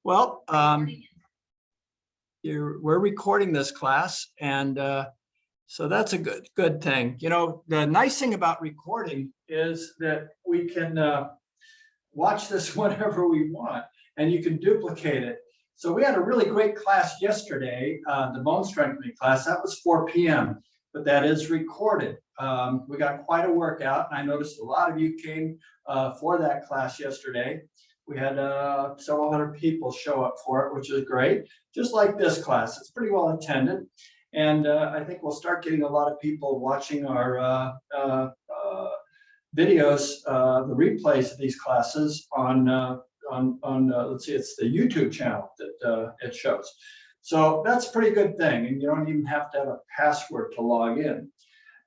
Well, we're recording this class, and so that's a good thing. You know, the nice thing about recording is that we can watch this whenever we want, and you can duplicate it. So we had a really great class yesterday, the bone strengthening class. That was 4 p.m., but that is recorded. We got quite a workout. I noticed a lot of you came for that class yesterday. We had several hundred people show up for it, which is great. Just like this class, it's pretty well attended. And I think we'll start getting a lot of people watching our videos, the replays of these classes on let's see, it's the YouTube channel that it shows. So that's a pretty good thing, and you don't even have to have a password to log in.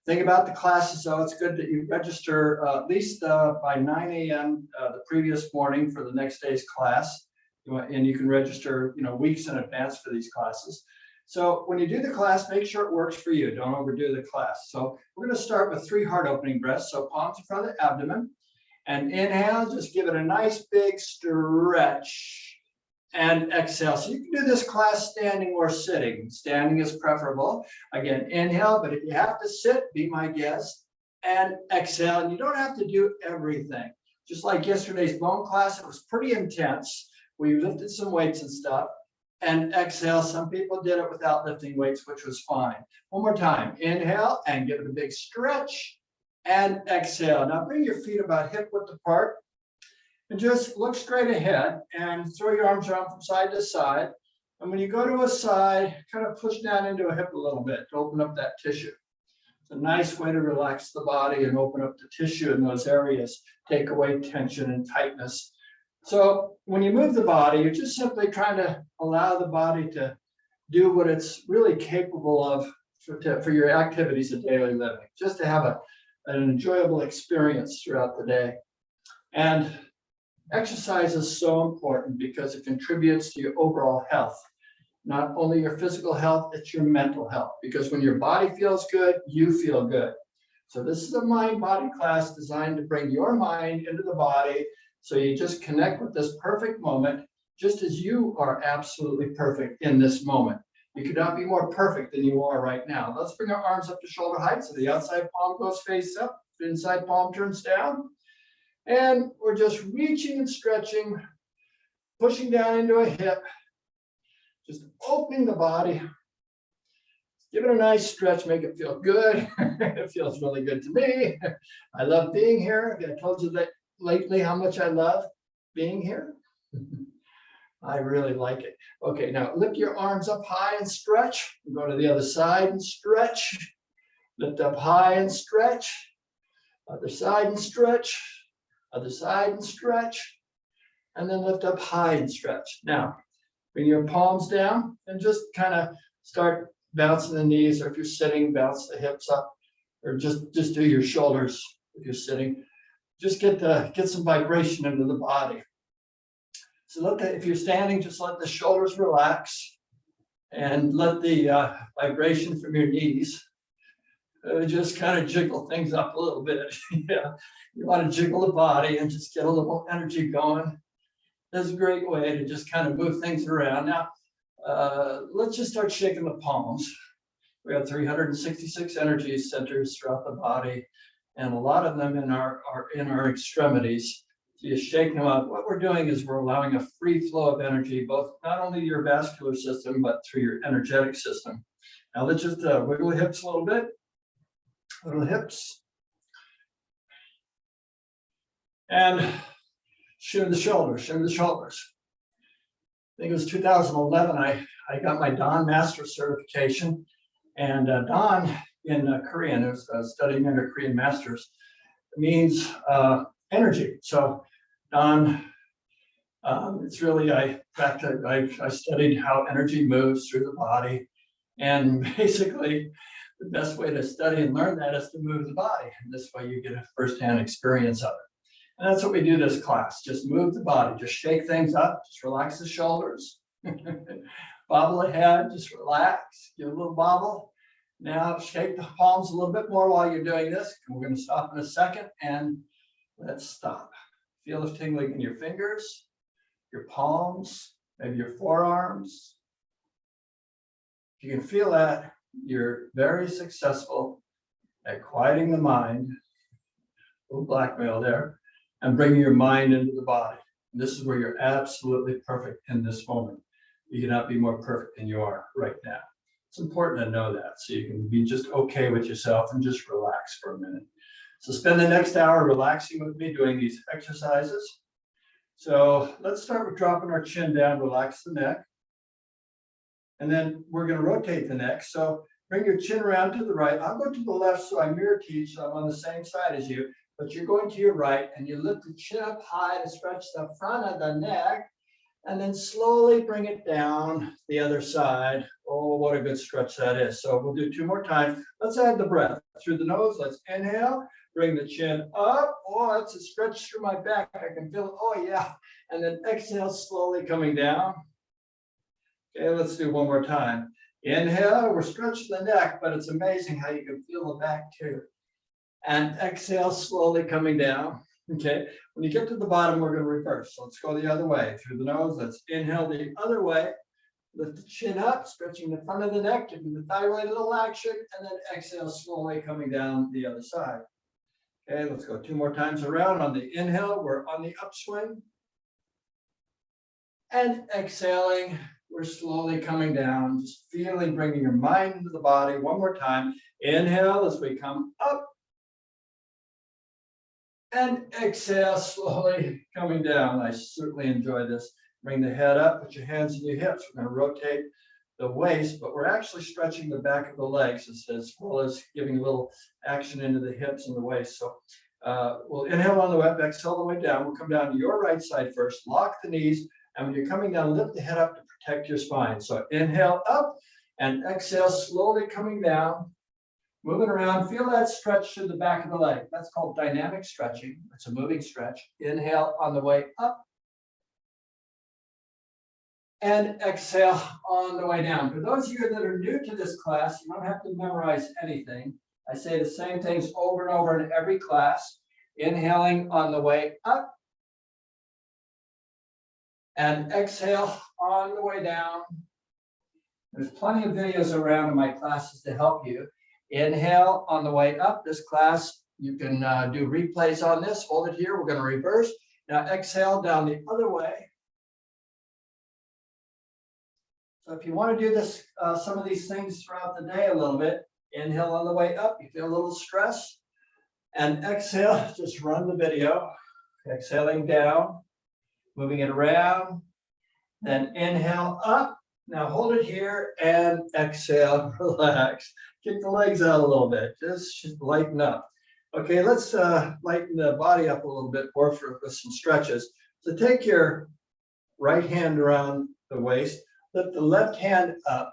Thing about the classes, though, it's good that you register at least by 9 a.m. The previous morning for the next day's class, and you can register, weeks in advance for these classes. So when you do the class, make sure it works for you. Don't overdo the class. So we're going to start with 3 heart opening breaths. So palms in front of the abdomen, and inhale, just give it a nice big stretch. And exhale. So you can do this class standing or sitting. Standing is preferable. Again, inhale, but if you have to sit, be my guest. And exhale. And you don't have to do everything. Just like yesterday's bone class, it was pretty intense. We lifted some weights and stuff. And exhale. Some people did it without lifting weights, which was fine. One more time. Inhale and give it a big stretch. And exhale. Now bring your feet about hip width apart. And just look straight ahead and throw your arms around from side to side. And when you go to a side, kind of push down into a hip a little bit to open up that tissue. It's a nice way to relax the body and open up the tissue in those areas, take away tension and tightness. So when you move the body, you're just simply trying to allow the body to do what it's really capable of for your activities of daily living, just to have an enjoyable experience throughout the day. And exercise is so important because it contributes to your overall health. Not only your physical health, it's your mental health. Because when your body feels good, you feel good. So this is a mind-body class designed to bring your mind into the body so you just connect with this perfect moment, just as you are absolutely perfect in this moment. You could not be more perfect than you are right now. Let's bring our arms up to shoulder height so the outside palm goes face up, the inside palm turns down. And we're just reaching and stretching, pushing down into a hip, just opening the body. Give it a nice stretch, make it feel good. It feels really good to me. I love being here. I told you that lately how much I love being here. I really like it. Okay, now lift your arms up high and stretch. Go to the other side and stretch. Lift up high and stretch. Other side and stretch. Other side and stretch, and then lift up high and stretch. Now, bring your palms down and just kind of start bouncing the knees, or if you're sitting, bounce the hips up, or just do your shoulders if you're sitting. Just get some vibration into the body. So if you're standing, just let the shoulders relax and let the vibration from your knees just kind of jiggle things up a little bit. Yeah, you want to jiggle the body and just get a little energy going. That's a great way to just kind of move things around. Now, let's just start shaking the palms. We have 366 energy centers throughout the body, and a lot of them are in our extremities. So you shake them up. What we're doing is we're allowing a free flow of energy, both not only your vascular system, but through your energetic system. Now let's just wiggle the hips a little bit. Little hips. And shimmy the shoulders, shimmy the shoulders. I think it was 2011, I got my Dan Master certification. And Dan in Korean, it was studying under Korean masters, means energy. So Dan, it's really, I studied how energy moves through the body. And basically, the best way to study and learn that is to move the body. And this way you get a firsthand experience of it. And that's what we do this class. Just move the body, just shake things up, just relax the shoulders. Bobble the head, just relax, give a little bobble. Now shake the palms a little bit more while you're doing this. We're going to stop in a second and let's stop. Feel the tingling in your fingers. your palms, maybe your forearms. If you can feel that, you're very successful at quieting the mind, a little blackmail there, and bringing your mind into the body. And this is where you're absolutely perfect in this moment. You cannot be more perfect than you are right now. It's important to know that so you can be just okay with yourself and just relax for a minute. So spend the next hour relaxing with me doing these exercises. So let's start with dropping our chin down, relax the neck. And then we're going to rotate the neck. So bring your chin around to the right. I'll go to the left so I mirror teach, so I'm on the same side as you. But you're going to your right and you lift the chin up high to stretch the front of the neck. And then slowly bring it down the other side. Oh, what a good stretch that is. So we'll do 2 more times. Let's add the breath through the nose. Let's inhale, bring the chin up. Oh, that's a stretch through my back. I can feel it. Oh, yeah. And then exhale, slowly coming down. Okay, let's do 1 more time. Inhale, we're stretching the neck, but it's amazing how you can feel the back too. And exhale, slowly coming down. Okay, when you get to the bottom, we're going to reverse. So let's go the other way through the nose. Let's inhale the other way. Lift the chin up, stretching the front of the neck, giving the thyroid a little action, and then exhale, slowly coming down the other side. Okay, let's go 2 more times around. On the inhale, we're on the upswing. And exhaling, we're slowly coming down, just feeling, bringing your mind into the body. 1 more time. Inhale as we come up. And exhale, slowly coming down. I certainly enjoy this. Bring the head up, put your hands in your hips. We're going to rotate the waist, but we're actually stretching the back of the legs as well as giving a little action into the hips and the waist. So we'll inhale on the left, exhale the way down. We'll come down to your right side first, lock the knees, and when you're coming down, lift the head up to protect your spine. So inhale up and exhale, slowly coming down. Moving around, feel that stretch to the back of the leg. That's called dynamic stretching. It's a moving stretch. Inhale on the way up. And exhale on the way down. For those of you that are new to this class, you don't have to memorize anything. I say the same things over and over in every class. Inhaling on the way up. And exhale on the way down. There's plenty of videos around in my classes to help you. Inhale on the way up. This class, you can do replays on this. Hold it here. We're going to reverse. Now exhale down the other way. So if you want to do this, some of these things throughout the day a little bit, inhale on the way up. You feel a little stress. And exhale, just run the video. Exhaling down, moving it around. Then inhale up. Now hold it here and exhale, relax. Kick the legs out a little bit, just lighten up. Okay, let's lighten the body up a little bit more with some stretches. So take your right hand around the waist, lift the left hand up,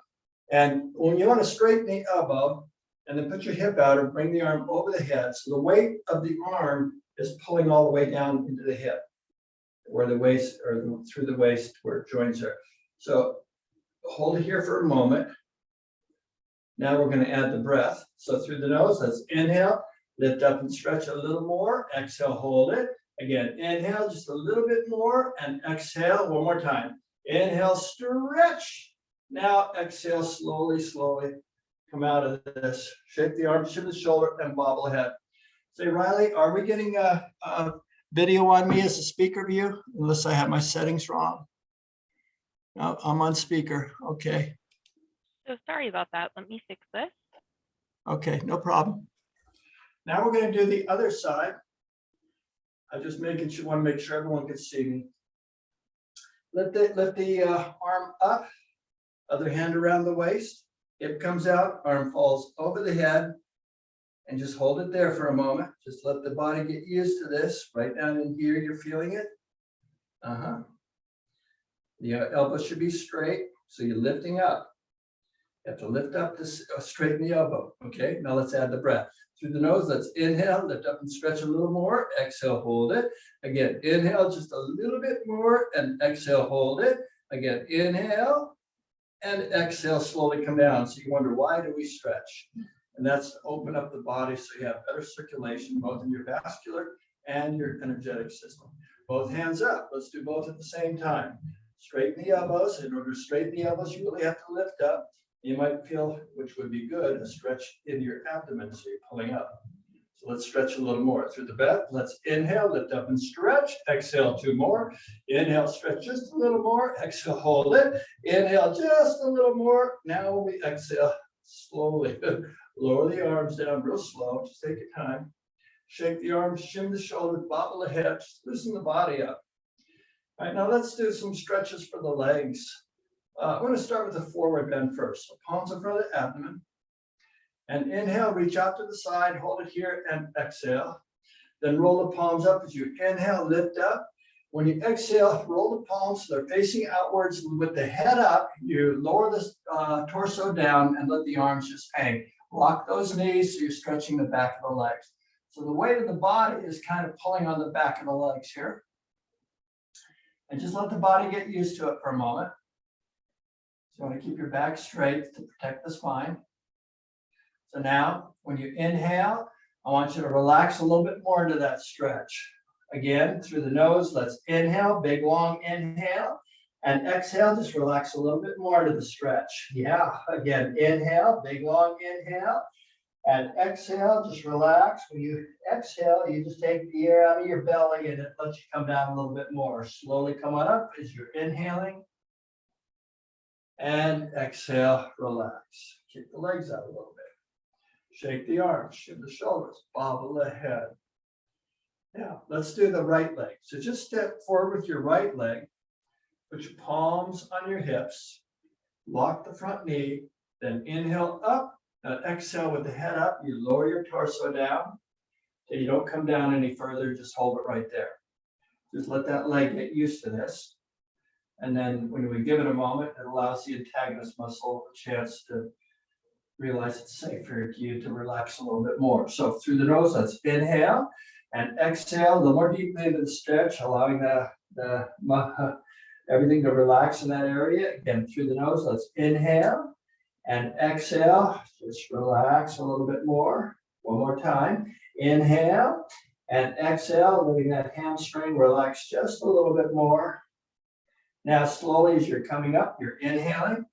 and when you want to straighten the elbow, and then put your hip out and bring the arm over the head. So the weight of the arm is pulling all the way down into the hip, where the waist, or through the waist where it joins are. So hold it here for a moment. Now we're going to add the breath. So through the nose, let's inhale, lift up and stretch a little more. Exhale, hold it. Again, inhale just a little bit more and exhale 1 more time. Inhale, stretch. Now exhale, slowly, slowly come out of this. Shake the arms to the shoulder and bobble ahead. Say, Riley, are we getting a video on me as a speaker view? Unless I have my settings wrong. No, I'm on speaker. Okay. So sorry about that. Let me fix this. Okay, no problem. Now we're going to do the other side. I just want to make sure everyone can see me. Lift the arm up, other hand around the waist. Hip comes out, arm falls over the head, and just hold it there for a moment. Just let the body get used to this. Right down in here, you're feeling it. The elbow should be straight, so you're lifting up. You have to lift up to straighten the elbow. Okay, now let's add the breath. Through the nose, let's inhale, lift up and stretch a little more. Exhale, hold it. Again, inhale just a little bit more and exhale, hold it. Again, inhale and exhale, slowly come down. So you wonder, why do we stretch? And that's to open up the body so you have better circulation, both in your vascular and your energetic system. Both hands up. Let's do both at the same time. Straighten the elbows. In order to straighten the elbows, you really have to lift up. You might feel, which would be good, a stretch in your abdomen, so you're pulling up. So let's stretch a little more. Through the breath, let's inhale, lift up and stretch. Exhale, 2 more. Inhale, stretch just a little more. Exhale, hold it. Inhale, just a little more. Now we exhale slowly. Lower the arms down real slow. Just take your time. Shake the arms, shim the shoulders, bobble the head, just loosen the body up. All right, now let's do some stretches for the legs. I'm going to start with the forward bend first. So palms in front of the abdomen. And inhale, reach out to the side, hold it here, and exhale. Then roll the palms up as you inhale, lift up. When you exhale, roll the palms so they're facing outwards with the head up. You lower the torso down and let the arms just hang. Lock those knees so you're stretching the back of the legs. So the weight of the body is kind of pulling on the back of the legs here. And just let the body get used to it for a moment. So you want to keep your back straight to protect the spine. So now, when you inhale, I want you to relax a little bit more into that stretch. Again, through the nose, let's inhale, big long inhale. And exhale, just relax a little bit more into the stretch. Yeah, again, inhale, big long inhale. And exhale, just relax. When you exhale, you just take the air out of your belly and it lets you come down a little bit more. Slowly come on up as you're inhaling. And exhale, relax. Kick the legs out a little bit. Shake the arms, shim the shoulders, bobble the head. Now, let's do the right leg. So just step forward with your right leg. Put your palms on your hips. Lock the front knee. Then inhale up. And exhale with the head up. You lower your torso down. So you don't come down any further. Just hold it right there. Just let that leg get used to this. And then when we give it a moment, it allows the antagonist muscle a chance to realize it's safe for you to relax a little bit more. So through the nose, let's inhale and exhale a little more deeply into the stretch, allowing everything to relax in that area. Again, through the nose, let's inhale and exhale. Just relax a little bit more. One more time. Inhale and exhale, letting that hamstring relax just a little bit more. Now, slowly as you're coming up, you're inhaling.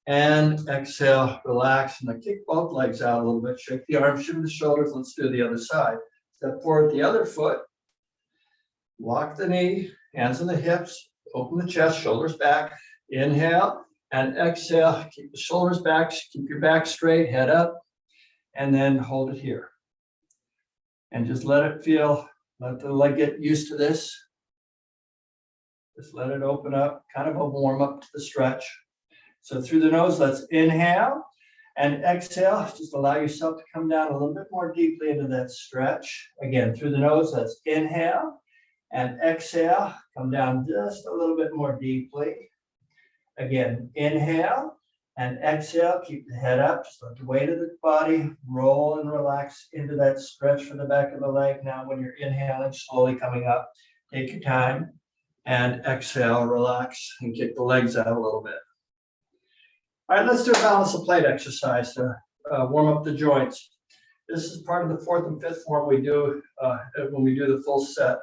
And exhale, relax, and then kick both legs out a little bit. Shake the arms, shim the shoulders. Let's do the other side. Step forward the other foot. Lock the knee, hands on the hips. Open the chest, shoulders back. Inhale and exhale. Keep the shoulders back. Keep your back straight, head up. And then hold it here. And just let it feel, let the leg get used to this. Just let it open up, kind of a warm up to the stretch. So through the nose, let's inhale and exhale. Just allow yourself to come down a little bit more deeply into that stretch. Again, through the nose, let's inhale and exhale. Come down just a little bit more deeply. Again, inhale and exhale. Keep the head up. Just let the weight of the body roll and relax into that stretch for the back of the leg. Now, when you're inhaling, slowly coming up, take your time and exhale, relax, and kick the legs out a little bit. All right, let's do a balance of plate exercise to warm up the joints. This is part of the 4th and 5th form we do when we do the full set.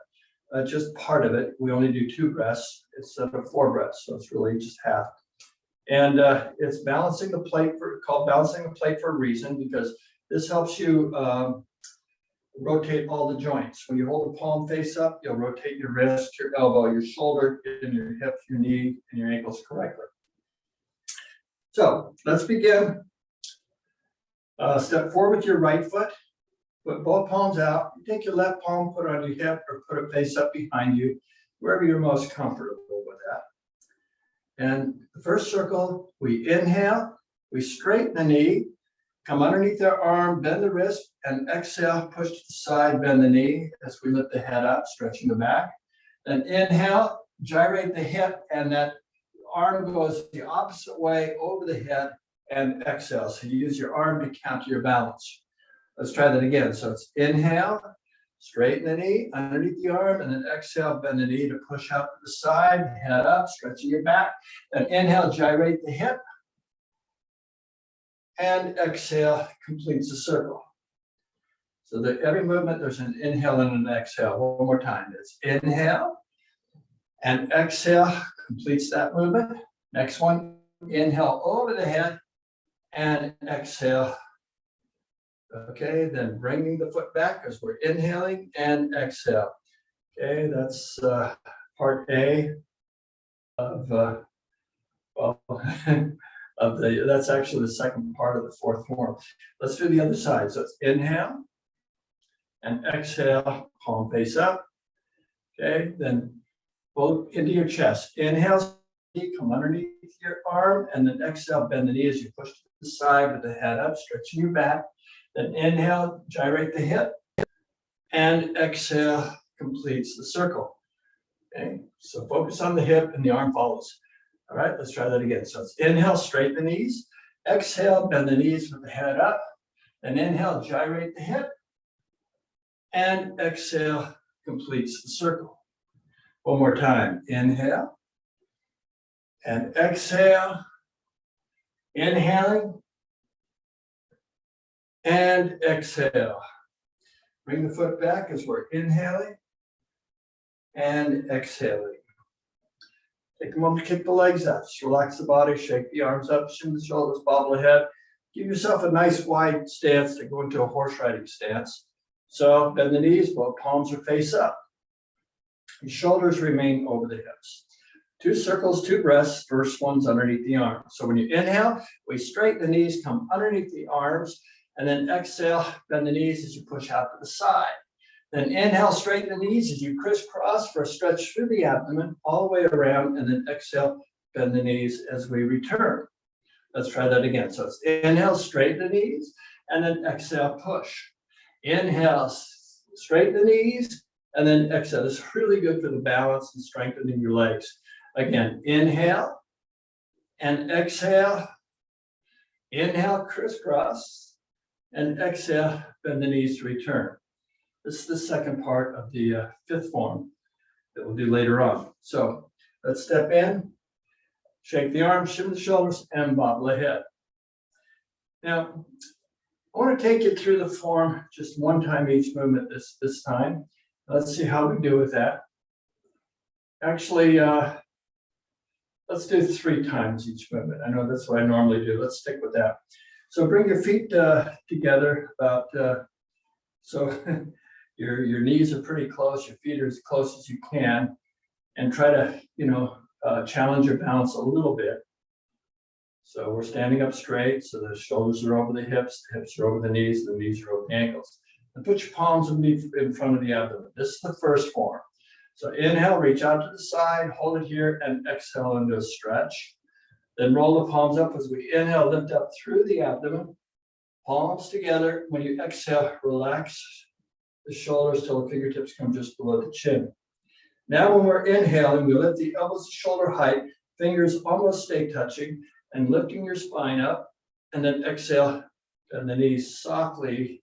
Just part of it. We only do 2 breaths instead of 4 breaths, so it's really just half. And it's balancing the plate called balancing the plate for a reason, because this helps you rotate all the joints. When you hold the palm face up, you'll rotate your wrist, your elbow, your shoulder, and your hip, your knee, and your ankles correctly. So let's begin. Step forward with your right foot. Put both palms out. You take your left palm, put it on your hip, or put it face up behind you, wherever you're most comfortable with that. And the first circle, we inhale, we straighten the knee, come underneath our arm, bend the wrist, and exhale, push to the side, bend the knee as we lift the head up, stretching the back. Then inhale, gyrate the hip, and that arm goes the opposite way over the head, and exhale. So you use your arm to counter your balance. Let's try that again. So it's inhale, straighten the knee, underneath the arm, and then exhale, bend the knee to push out to the side, head up, stretching your back. Then inhale, gyrate the hip, and exhale, completes the circle. So that every movement, there's an inhale and an exhale. One more time. It's inhale and exhale completes that movement. Next one, inhale over the head and exhale. Okay, then bringing the foot back as we're inhaling and exhale. Okay, that's part A of well, that's actually the second part of the fourth form. Let's do the other side. So it's inhale and exhale, palm face up. Okay, then both into your chest. Inhale, come underneath your arm, and then exhale, bend the knee as you push to the side with the head up, stretching your back. Then inhale, gyrate the hip, and exhale completes the circle. Okay, so focus on the hip and the arm follows. All right, let's try that again. So it's inhale, straighten the knees. Exhale, bend the knees with the head up. Then inhale, gyrate the hip. And exhale completes the circle. One more time. Inhale. And exhale. Inhaling. And exhale. Bring the foot back as we're inhaling. And exhaling. Take a moment to kick the legs out. Just relax the body, shake the arms up, shimmy the shoulders, bobble the head. Give yourself a nice wide stance to go into a horse riding stance. So bend the knees, both palms are face up. Your shoulders remain over the hips. 2 circles, 2 breaths. First one's underneath the arms. So when you inhale, we straighten the knees, come underneath the arms, and then exhale, bend the knees as you push out to the side. Then inhale, straighten the knees as you crisscross for a stretch through the abdomen, all the way around, and then exhale, bend the knees as we return. Let's try that again. So it's inhale, straighten the knees, and then exhale, push. Inhale, straighten the knees, and then exhale. This is really good for the balance and strengthening your legs. Again, inhale and exhale. Inhale, crisscross, and exhale, bend the knees to return. This is the second part of the 5th form that we'll do later on. So let's step in, shake the arms, shimmy the shoulders, and bobble the head. Now, I want to take you through the form just one time each movement this time. Let's see how we do with that. Actually, let's do 3 times each movement. I know that's what I normally do. Let's stick with that. So bring your feet together about so your knees are pretty close, your feet are as close as you can, and try to challenge your balance a little bit. So we're standing up straight, so the shoulders are over the hips are over the knees are over the ankles. And put your palms in front of the abdomen. This is the first form. So inhale, reach out to the side, hold it here, and exhale into a stretch. Then roll the palms up as we inhale, lift up through the abdomen, palms together. When you exhale, relax the shoulders till the fingertips come just below the chin. Now when we're inhaling, we lift the elbows to shoulder height, fingers almost stay touching, and lifting your spine up, and then exhale, bend the knees softly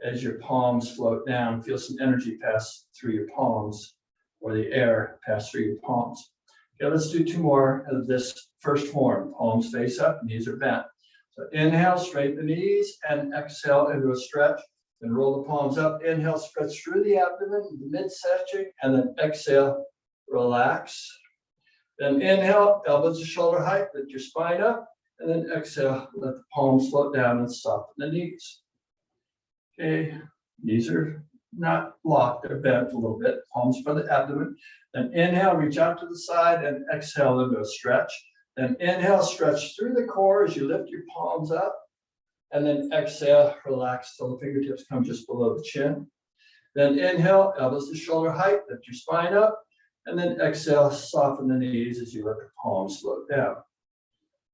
as your palms float down. Feel some energy pass through your palms, or the air pass through your palms. Okay, let's do 2 more of this first form. Palms face up, knees are bent. So inhale, straighten the knees, and exhale into a stretch. Then roll the palms up. Inhale, stretch through the abdomen, midsection, and then exhale, relax. Then inhale, elbows to shoulder height, lift your spine up, and then exhale, let the palms float down and soften the knees. Okay, knees are not locked, they're bent a little bit, palms for the abdomen. Then inhale, reach out to the side, and exhale into a stretch. Then inhale, stretch through the core as you lift your palms up, and then exhale, relax till the fingertips come just below the chin. Then inhale, elbows to shoulder height, lift your spine up, and then exhale, soften the knees as you let the palms float down.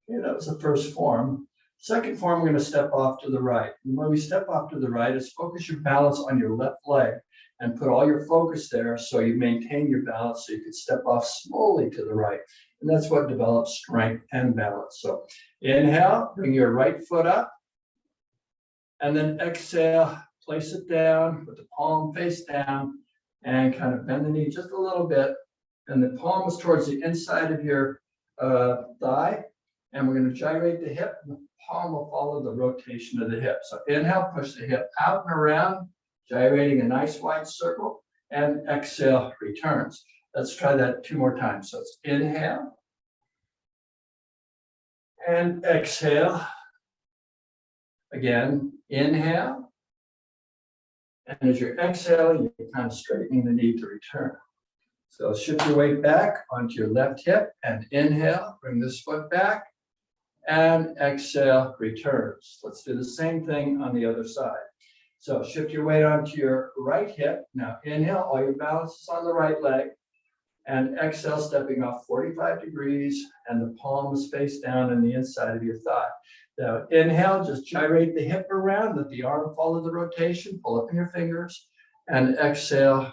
Okay, that was the first form. Second form, we're going to step off to the right. And when we step off to the right, is focus your balance on your left leg and put all your focus there so you maintain your balance so you can step off slowly to the right. And that's what develops strength and balance. So inhale, bring your right foot up, and then exhale, place it down with the palm face down, and kind of bend the knee just a little bit. And the palm is towards the inside of your thigh. And we're going to gyrate the hip, and the palm will follow the rotation of the hip. So inhale, push the hip out and around, gyrating a nice wide circle, and exhale, returns. Let's try that 2 more times. So it's inhale and exhale. Again, inhale. And as you're exhaling, you're kind of straightening the knee to return. So shift your weight back onto your left hip and inhale, bring this foot back, and exhale, returns. Let's do the same thing on the other side. So shift your weight onto your right hip. Now inhale, all your balance is on the right leg, and exhale, stepping off 45 degrees, and the palm is face down on the inside of your thigh. Now inhale, just gyrate the hip around, let the arm follow the rotation, pull up in your fingers, and exhale,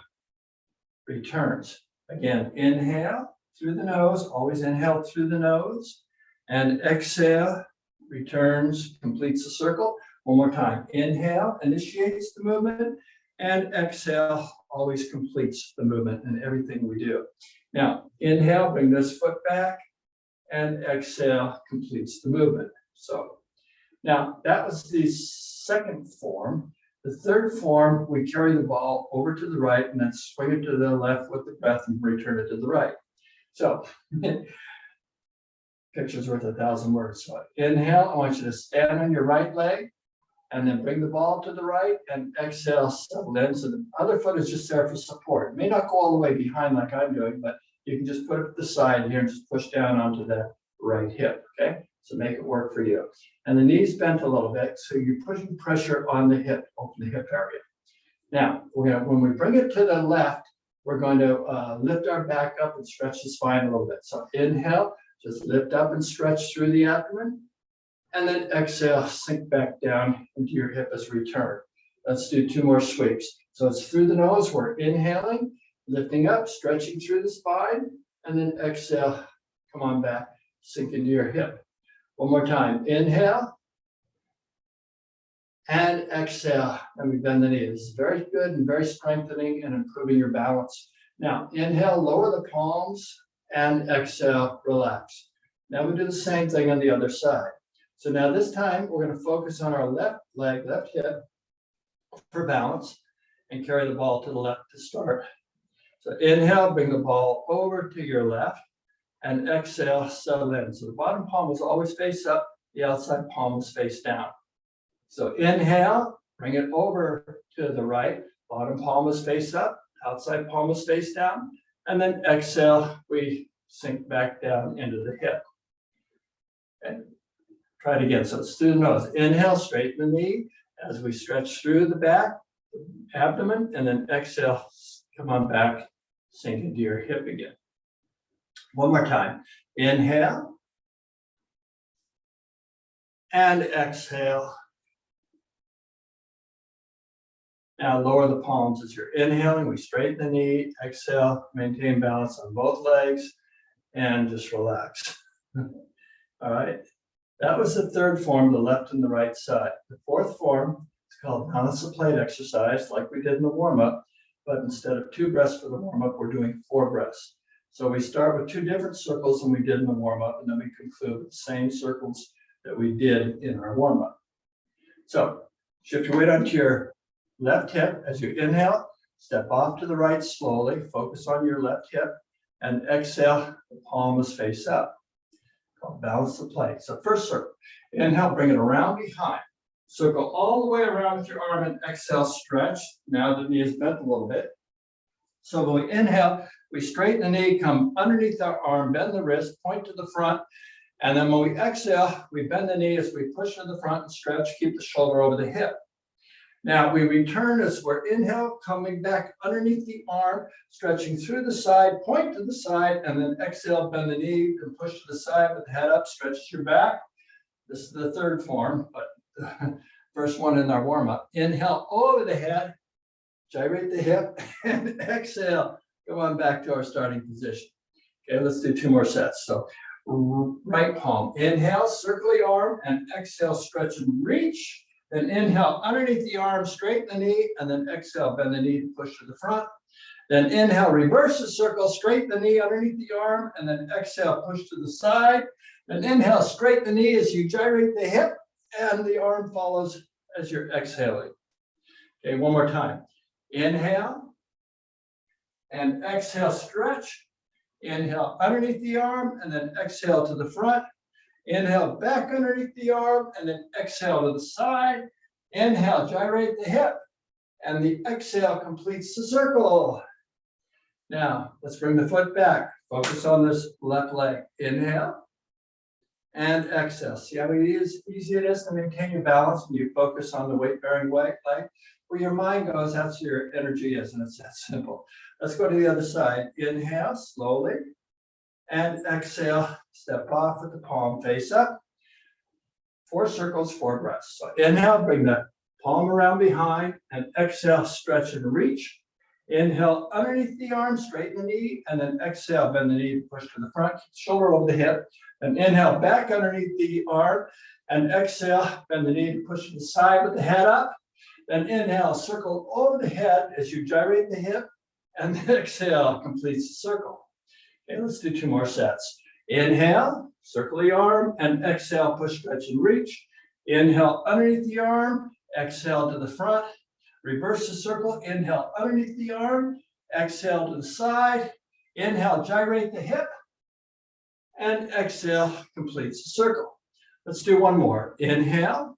returns. Again, inhale through the nose, always inhale through the nose, and exhale, returns, completes the circle. One more time, inhale, initiates the movement, and exhale, always completes the movement in everything we do. Now, inhale, bring this foot back, and exhale, completes the movement. So now that was the second form. The third form, we carry the ball over to the right and then swing it to the left with the breath and return it to the right. So picture's worth 1,000 words. So inhale, I want you to stand on your right leg and then bring the ball to the right, and exhale, settle in. So the other foot is just there for support. It may not go all the way behind like I'm doing, but you can just put it to the side here and just push down onto that right hip, okay? So make it work for you. And the knee's bent a little bit, so you're putting pressure on the hip, open the hip area. Now, when we bring it to the left, we're going to lift our back up and stretch the spine a little bit. So inhale, just lift up and stretch through the abdomen. And then exhale, sink back down into your hip as return. Let's do 2 more sweeps. So it's through the nose, we're inhaling, lifting up, stretching through the spine, and then exhale, come on back, sink into your hip. One more time, inhale, and exhale, and we bend the knee. This is very good and very strengthening and improving your balance. Now, inhale, lower the palms, and exhale, relax. Now we do the same thing on the other side. So now this time, we're going to focus on our left leg, left hip for balance, and carry the ball to the left to start. So inhale, bring the ball over to your left, and exhale, settle in. So the bottom palm is always face up, the outside palm is face down. So inhale, bring it over to the right, bottom palm is face up, outside palm is face down, and then exhale, we sink back down into the hip. Okay. Try it again. So it's through the nose. Inhale, straighten the knee as we stretch through the back, abdomen, and then exhale, come on back, sink into your hip again. One more time. Inhale and exhale. Now lower the palms as you're inhaling. We straighten the knee, exhale, maintain balance on both legs, and just relax. All right. That was the third form, the left and the right side. The fourth form is called balance the plate exercise, like we did in the warm-up, but instead of 2 breaths for the warm-up, we're doing 4 breaths. So we start with 2 different circles than we did in the warm-up, and then we conclude with the same circles that we did in our warm-up. So shift your weight onto your left hip as you inhale, step off to the right slowly, focus on your left hip, and exhale, the palm is face up. Called balance the plate. So first circle, inhale, bring it around behind. Circle all the way around with your arm and exhale, stretch. Now the knee is bent a little bit. So when we inhale, we straighten the knee, come underneath our arm, bend the wrist, point to the front. And then when we exhale, we bend the knee as we push to the front and stretch, keep the shoulder over the hip. Now we return as we're inhale, coming back underneath the arm, stretching through the side, point to the side, and then exhale, bend the knee and push to the side with the head up, stretch your back. This is the third form, but the first one in our warm-up. Inhale over the head, gyrate the hip, and exhale. Come on back to our starting position. Okay, let's do 2 more sets. So right palm, inhale, circle the arm, and exhale, stretch and reach. Then inhale underneath the arm, straighten the knee, and then exhale, bend the knee to push to the front. Then inhale, reverse the circle, straighten the knee underneath the arm, and then exhale, push to the side. Then inhale, straighten the knee as you gyrate the hip, and the arm follows as you're exhaling. Okay, one more time. Inhale, and exhale, stretch. Inhale underneath the arm, and then exhale to the front. Inhale back underneath the arm, and then exhale to the side. Inhale, gyrate the hip, and the exhale completes the circle. Now, let's bring the foot back. Focus on this left leg. Inhale and exhale. See how easy it is to maintain your balance when you focus on the weight-bearing leg? Where your mind goes, that's where your energy is, and it's that simple. Let's go to the other side. Inhale slowly, and exhale. Step off with the palm face up. 4 circles, 4 breaths. So inhale, bring the palm around behind, and exhale, stretch and reach. Inhale underneath the arm, straighten the knee, and then exhale, bend the knee, push to the front, shoulder over the hip. And inhale back underneath the arm, and exhale, bend the knee, push to the side with the head up. Then inhale, circle over the head as you gyrate the hip, and then exhale, completes the circle. Okay, let's do 2 more sets. Inhale, circle the arm, and exhale, push, stretch, and reach. Inhale underneath the arm, exhale to the front. Reverse the circle, inhale underneath the arm, exhale to the side. Inhale, gyrate the hip, and exhale, completes the circle. Let's do 1 more. Inhale,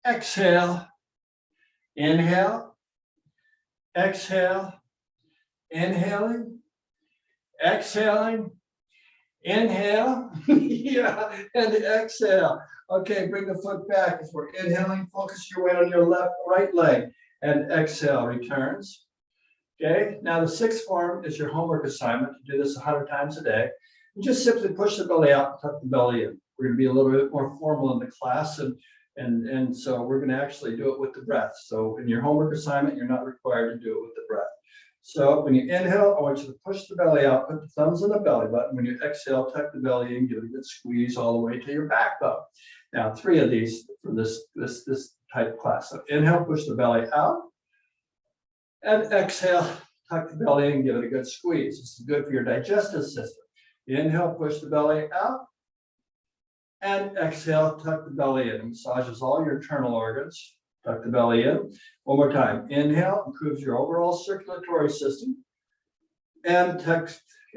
exhale, inhale, exhale, inhaling, exhaling, inhale, yeah, and exhale. Okay, bring the foot back as we're inhaling. Focus your weight on your right leg, and exhale, returns. Okay, now the 6th form is your homework assignment. You do this 100 times a day. You just simply push the belly out and tuck the belly in. We're going to be a little bit more formal in the class, and so we're going to actually do it with the breath. So in your homework assignment, you're not required to do it with the breath. So when you inhale, I want you to push the belly out, put the thumbs on the belly button. When you exhale, tuck the belly in, give it a good squeeze all the way to your backbone. Now, 3 of these for this type class. So inhale, push the belly out, and exhale, tuck the belly in, give it a good squeeze. This is good for your digestive system. Inhale, push the belly out, and exhale, tuck the belly in. It massages all your internal organs. Tuck the belly in. 1 more time. Inhale, improves your overall circulatory system. And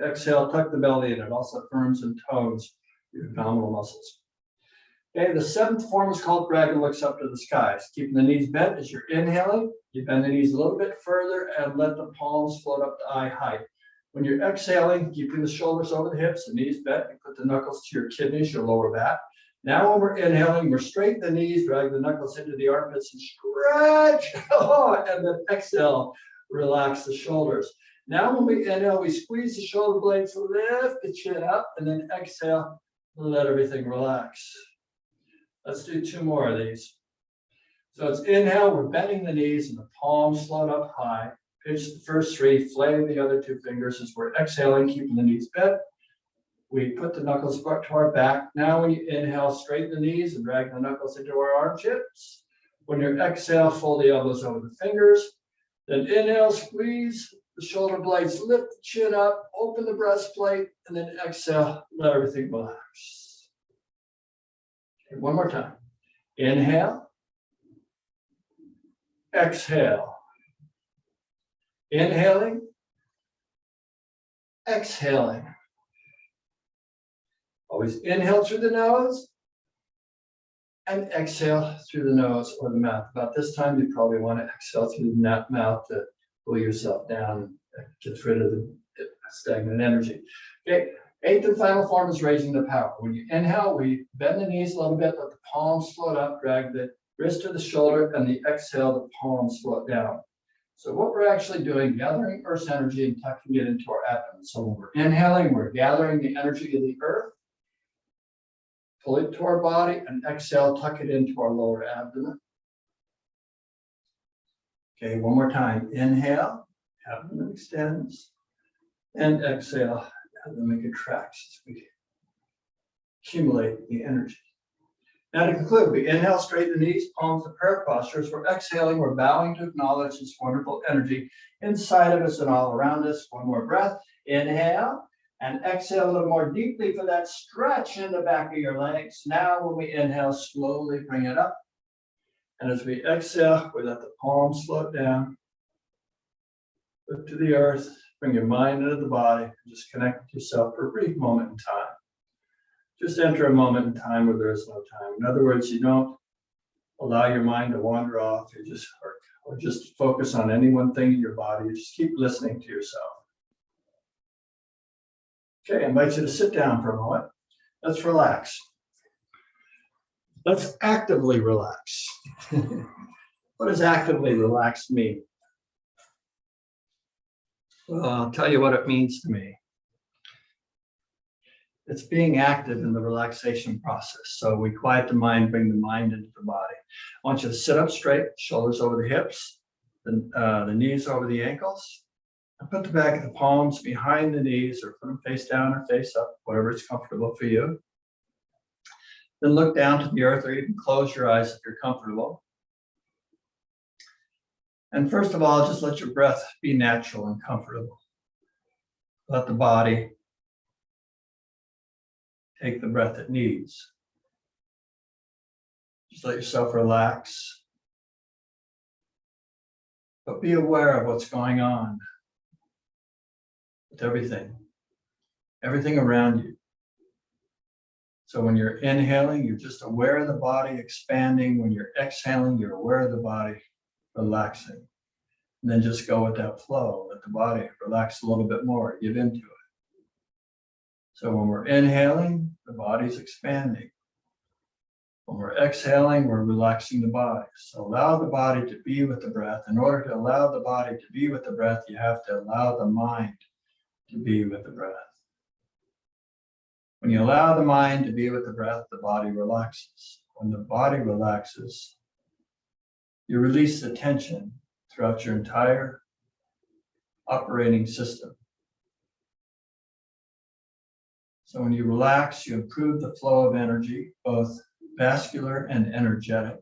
exhale, tuck the belly in. It also firms and tones your abdominal muscles. Okay, the 7th form is called dragon looks up to the skies. Keeping the knees bent as you're inhaling. You bend the knees a little bit further and let the palms float up to eye height. When you're exhaling, keeping the shoulders over the hips, the knees bent, you put the knuckles to your kidneys, your lower back. Now when we're inhaling, we're straighten the knees, drag the knuckles into the armpits and stretch. And then exhale, relax the shoulders. Now when we inhale, we squeeze the shoulder blades, lift the chin up, and then exhale, let everything relax. Let's do 2 more of these. So it's inhale, we're bending the knees and the palms float up high. Pinch the first 3, flail the other 2 fingers as we're exhaling, keeping the knees bent. We put the knuckles back to our back. Now when you inhale, straighten the knees and drag the knuckles into our arm chips. When you exhale, fold the elbows over the fingers. Then inhale, squeeze the shoulder blades, lift the chin up, open the breastplate, and then exhale, let everything relax. Okay, 1 more time. Inhale, exhale. Inhaling, exhaling. Always inhale through the nose and exhale through the nose or the mouth. About this time, you probably want to exhale through the mouth to cool yourself down, get rid of the stagnant energy. Okay, 8th and final form is raising the power. When you inhale, we bend the knees a little bit, let the palms float up, drag the wrist to the shoulder, and the exhale, the palms float down. So what we're actually doing, gathering Earth's energy and tucking it into our abdomen. So when we're inhaling, we're gathering the energy of the Earth, pull it to our body, and exhale, tuck it into our lower abdomen. Okay, 1 more time. Inhale, abdomen extends, and exhale, abdomen contracts as we accumulate the energy. Now to conclude, we inhale, straighten the knees, palms to prayer postures. We're exhaling, we're bowing to acknowledge this wonderful energy inside of us and all around us. One more breath. Inhale and exhale a little more deeply for that stretch in the back of your legs. Now when we inhale, slowly bring it up. And as we exhale, we let the palms float down. Look to the earth, bring your mind into the body, and just connect with yourself for a brief moment in time. Just enter a moment in time where there is no time. In other words, you don't allow your mind to wander off. You just or just focus on any one thing in your body. You just keep listening to yourself. Okay, I invite you to sit down for a moment. Let's relax. Let's actively relax. What does actively relax mean? Well, I'll tell you what it means to me. It's being active in the relaxation process. So we quiet the mind, bring the mind into the body. I want you to sit up straight, shoulders over the hips, the knees over the ankles, and put the back of the palms behind the knees or put them face down or face up, whatever is comfortable for you. Then look down to the earth, or you can close your eyes if you're comfortable. And first of all, just let your breath be natural and comfortable. Let the body take the breath it needs. Just let yourself relax. But be aware of what's going on with everything around you. So when you're inhaling, you're just aware of the body expanding. When you're exhaling, you're aware of the body relaxing. And then just go with that flow. Let the body relax a little bit more, give into it. So when we're inhaling, the body's expanding. When we're exhaling, we're relaxing the body. So allow the body to be with the breath. In order to allow the body to be with the breath, you have to allow the mind to be with the breath. When you allow the mind to be with the breath, the body relaxes. When the body relaxes, you release the tension throughout your entire operating system. So when you relax, you improve the flow of energy, both vascular and energetic.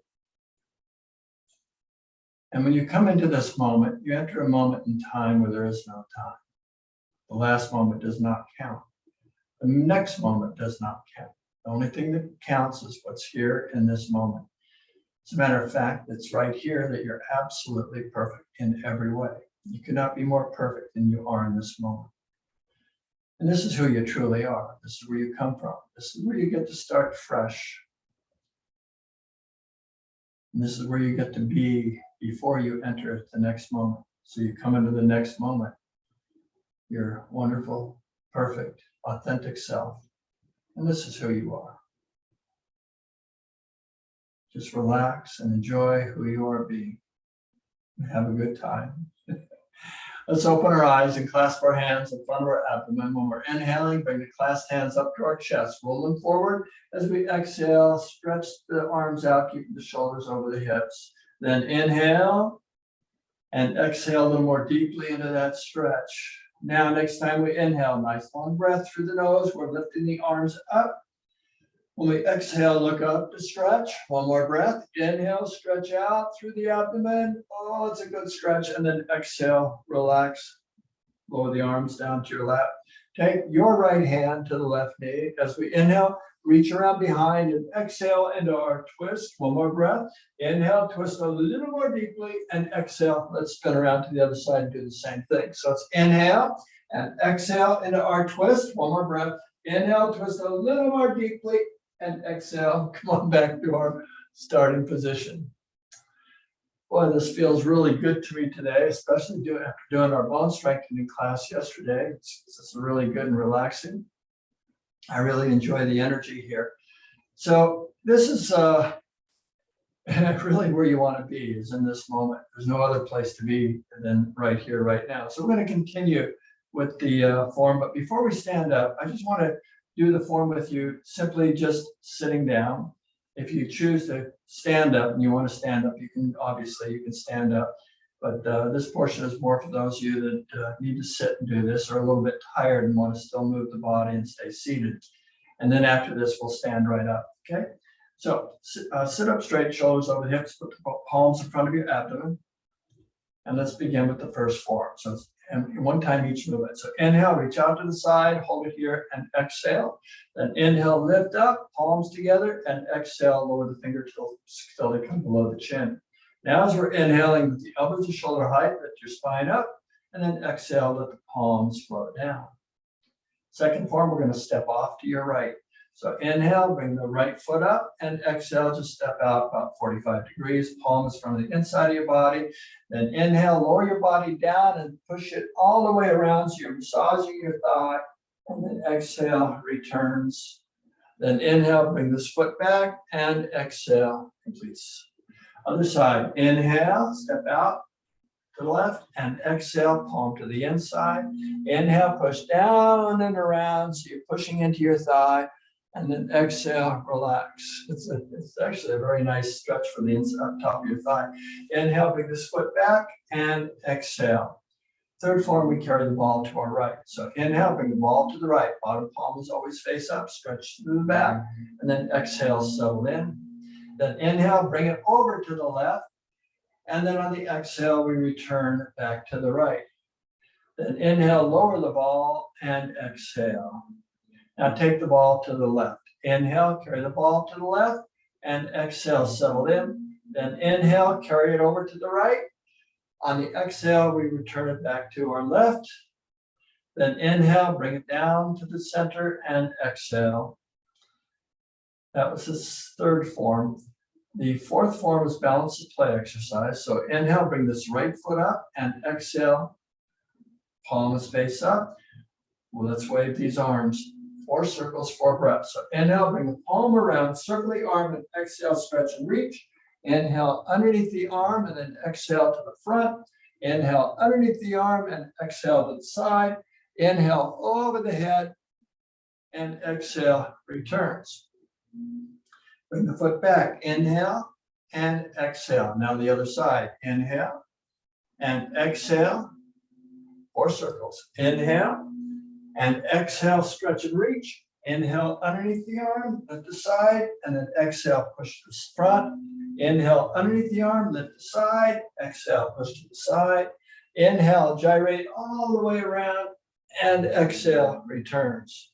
And when you come into this moment, you enter a moment in time where there is no time. The last moment does not count. The next moment does not count. The only thing that counts is what's here in this moment. As a matter of fact, it's right here that you're absolutely perfect in every way. You cannot be more perfect than you are in this moment. And this is who you truly are. This is where you come from. This is where you get to start fresh. And this is where you get to be before you enter the next moment. So you come into the next moment, your wonderful, perfect, authentic self. And this is who you are. Just relax and enjoy who you are being. And have a good time. Let's open our eyes and clasp our hands in front of our abdomen. When we're inhaling, bring the clasped hands up to our chest. Roll them forward. As we exhale, stretch the arms out, keeping the shoulders over the hips. Then inhale and exhale a little more deeply into that stretch. Now, next time we inhale, nice long breath through the nose. We're lifting the arms up. When we exhale, look up to stretch. One more breath. Inhale, stretch out through the abdomen. Oh, it's a good stretch. And then exhale, relax. Lower the arms down to your lap. Take your right hand to the left knee. As we inhale, reach around behind and exhale into our twist. One more breath. Inhale, twist a little more deeply, and exhale. Let's spin around to the other side and do the same thing. So it's inhale and exhale into our twist. One more breath. Inhale, twist a little more deeply, and exhale. Come on back to our starting position. Boy, this feels really good to me today, especially after doing our bone strengthening class yesterday. It's really good and relaxing. I really enjoy the energy here. So this is really where you want to be, is in this moment. There's no other place to be than right here, right now. So we're going to continue with the form. But before we stand up, I just want to do the form with you, simply just sitting down. If you choose to stand up and you want to stand up, you can stand up. But this portion is more for those of you that need to sit and do this, or a little bit tired and want to still move the body and stay seated. And then after this, we'll stand right up, okay? So sit up straight, shoulders over hips, put the palms in front of your abdomen. And let's begin with the first form. So it's and one time each movement. So inhale, reach out to the side, hold it here, and exhale. Then inhale, lift up, palms together, and exhale, lower the fingertips till they come below the chin. Now as we're inhaling with the elbows to shoulder height, lift your spine up, and then exhale, let the palms float down. Second form, we're going to step off to your right. So inhale, bring the right foot up, and exhale, just step out about 45 degrees. Palm is from the inside of your body. Then inhale, lower your body down and push it all the way around so you're massaging your thigh. And then exhale, returns. Then inhale, bring this foot back, and exhale, completes. Other side, inhale, step out to the left, and exhale, palm to the inside. Inhale, push down and around, so you're pushing into your thigh. And then exhale, relax. It's actually a very nice stretch for the inside, top of your thigh. Inhale, bring this foot back, and exhale. Third form, we carry the ball to our right. So inhale, bring the ball to the right. Bottom palm is always face up, stretch to the back, and then exhale, settle in. Then inhale, bring it over to the left. And then on the exhale, we return back to the right. Then inhale, lower the ball, and exhale. Now take the ball to the left. Inhale, carry the ball to the left, and exhale, settle in. Then inhale, carry it over to the right. On the exhale, we return it back to our left. Then inhale, bring it down to the center, and exhale. That was this third form. The fourth form is balance of play exercise. So inhale, bring this right foot up, and exhale, palm is face up. Well, let's wave these arms. 4 circles, 4 breaths. So inhale, bring the palm around, circle the arm, and exhale, stretch and reach. Inhale underneath the arm, and then exhale to the front. Inhale underneath the arm, and exhale to the side. Inhale over the head, and exhale, returns. Bring the foot back. Inhale and exhale. Now the other side. Inhale and exhale. 4 circles. Inhale and exhale, stretch and reach. Inhale underneath the arm, lift the side, and then exhale, push to the front. Inhale underneath the arm, lift the side. Exhale, push to the side. Inhale, gyrate all the way around, and exhale, returns.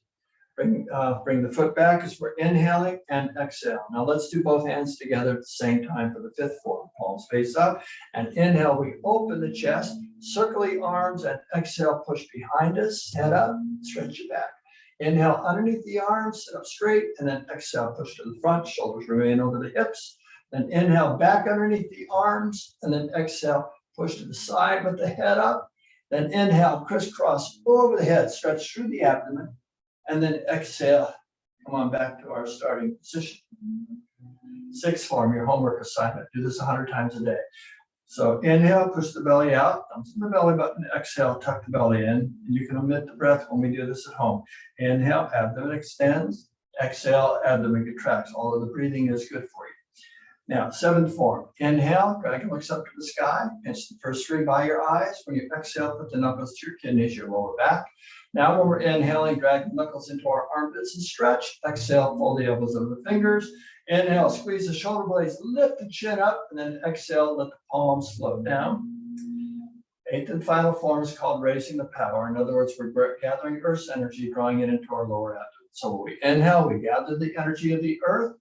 Bring the foot back as we're inhaling, and exhale. Now let's do both hands together at the same time for the fifth form. Palms face up, and inhale, we open the chest, circle the arms, and exhale, push behind us, head up, stretch your back. Inhale underneath the arms, sit up straight, and then exhale, push to the front, shoulders remain over the hips. Then inhale back underneath the arms, and then exhale, push to the side with the head up. Then inhale, crisscross over the head, stretch through the abdomen. And then exhale, come on back to our starting position. Sixth form, your homework assignment. Do this 100 times a day. So inhale, push the belly out, thumbs in the belly button, exhale, tuck the belly in. And you can omit the breath when we do this at home. Inhale, abdomen extends. Exhale, abdomen contracts. All of the breathing is good for you. Now, seventh form. Inhale, dragon looks up to the sky. Pinch the first three by your eyes. When you exhale, put the knuckles to your kidneys, your lower back. Now, when we're inhaling, drag the knuckles into our armpits and stretch. Exhale, fold the elbows over the fingers. Inhale, squeeze the shoulder blades, lift the chin up, and then exhale, let the palms float down. Eighth and final form is called raising the power. In other words, we're gathering Earth's energy, drawing it into our lower abdomen. So when we inhale, we gather the energy of the Earth,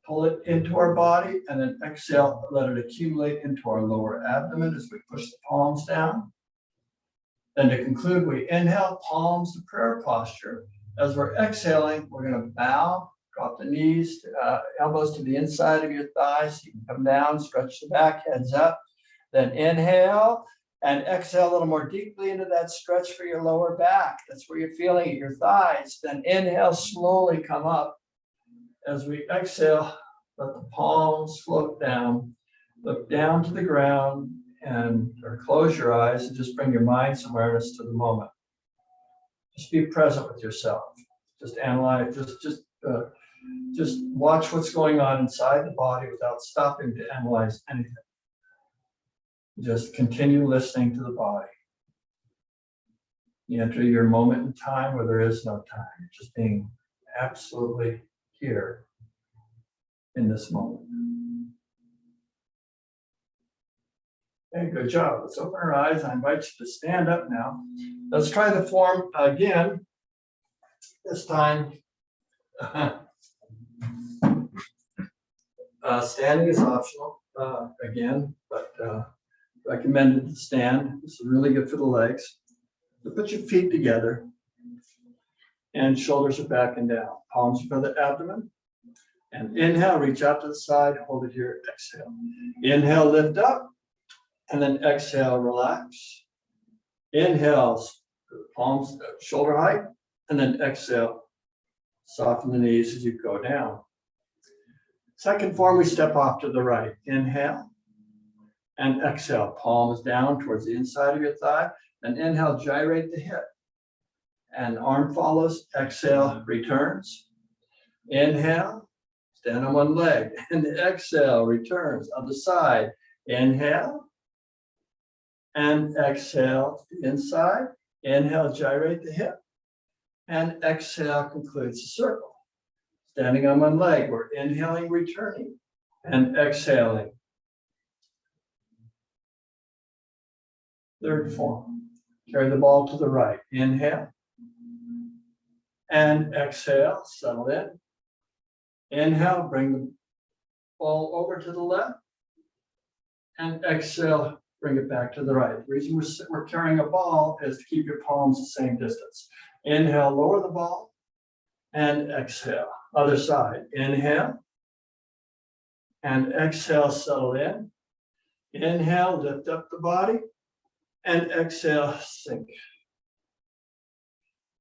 pull it into our body, and then exhale, let it accumulate into our lower abdomen as we push the palms down. Then to conclude, we inhale, palms to prayer posture. As we're exhaling, we're going to bow, drop the knees, elbows to the inside of your thighs. You can come down, stretch the back, heads up. Then inhale and exhale a little more deeply into that stretch for your lower back. That's where you're feeling it, your thighs. Then inhale, slowly come up. As we exhale, let the palms float down. Look down to the ground or close your eyes and just bring your mind's awareness to the moment. Just be present with yourself. Just analyze, just watch what's going on inside the body without stopping to analyze anything. Just continue listening to the body. You enter your moment in time where there is no time. You're just being absolutely here. in this moment. Okay, good job. Let's open our eyes. I invite you to stand up now. Let's try the form again. This time, standing is optional again, but recommended to stand. This is really good for the legs. So put your feet together and shoulders are back and down. Palms for the abdomen. And inhale, reach out to the side, hold it here, exhale. Inhale, lift up, and then exhale, relax. Inhale, palms shoulder height, and then exhale, soften the knees as you go down. Second form, we step off to the right. Inhale and exhale, palms down towards the inside of your thigh. And inhale, gyrate the hip. And arm follows, exhale, returns. Inhale, stand on one leg. And exhale, returns. Other side, inhale. And exhale to the inside. Inhale, gyrate the hip. And exhale concludes the circle. Standing on one leg, we're inhaling, returning, and exhaling. Third form, carry the ball to the right. Inhale, and exhale, settle in. Inhale, bring the ball over to the left, and exhale, bring it back to the right. The reason we're carrying a ball is to keep your palms the same distance. Inhale, lower the ball, and exhale. Other side, inhale, and exhale, settle in. Inhale, lift up the body, and exhale, sink.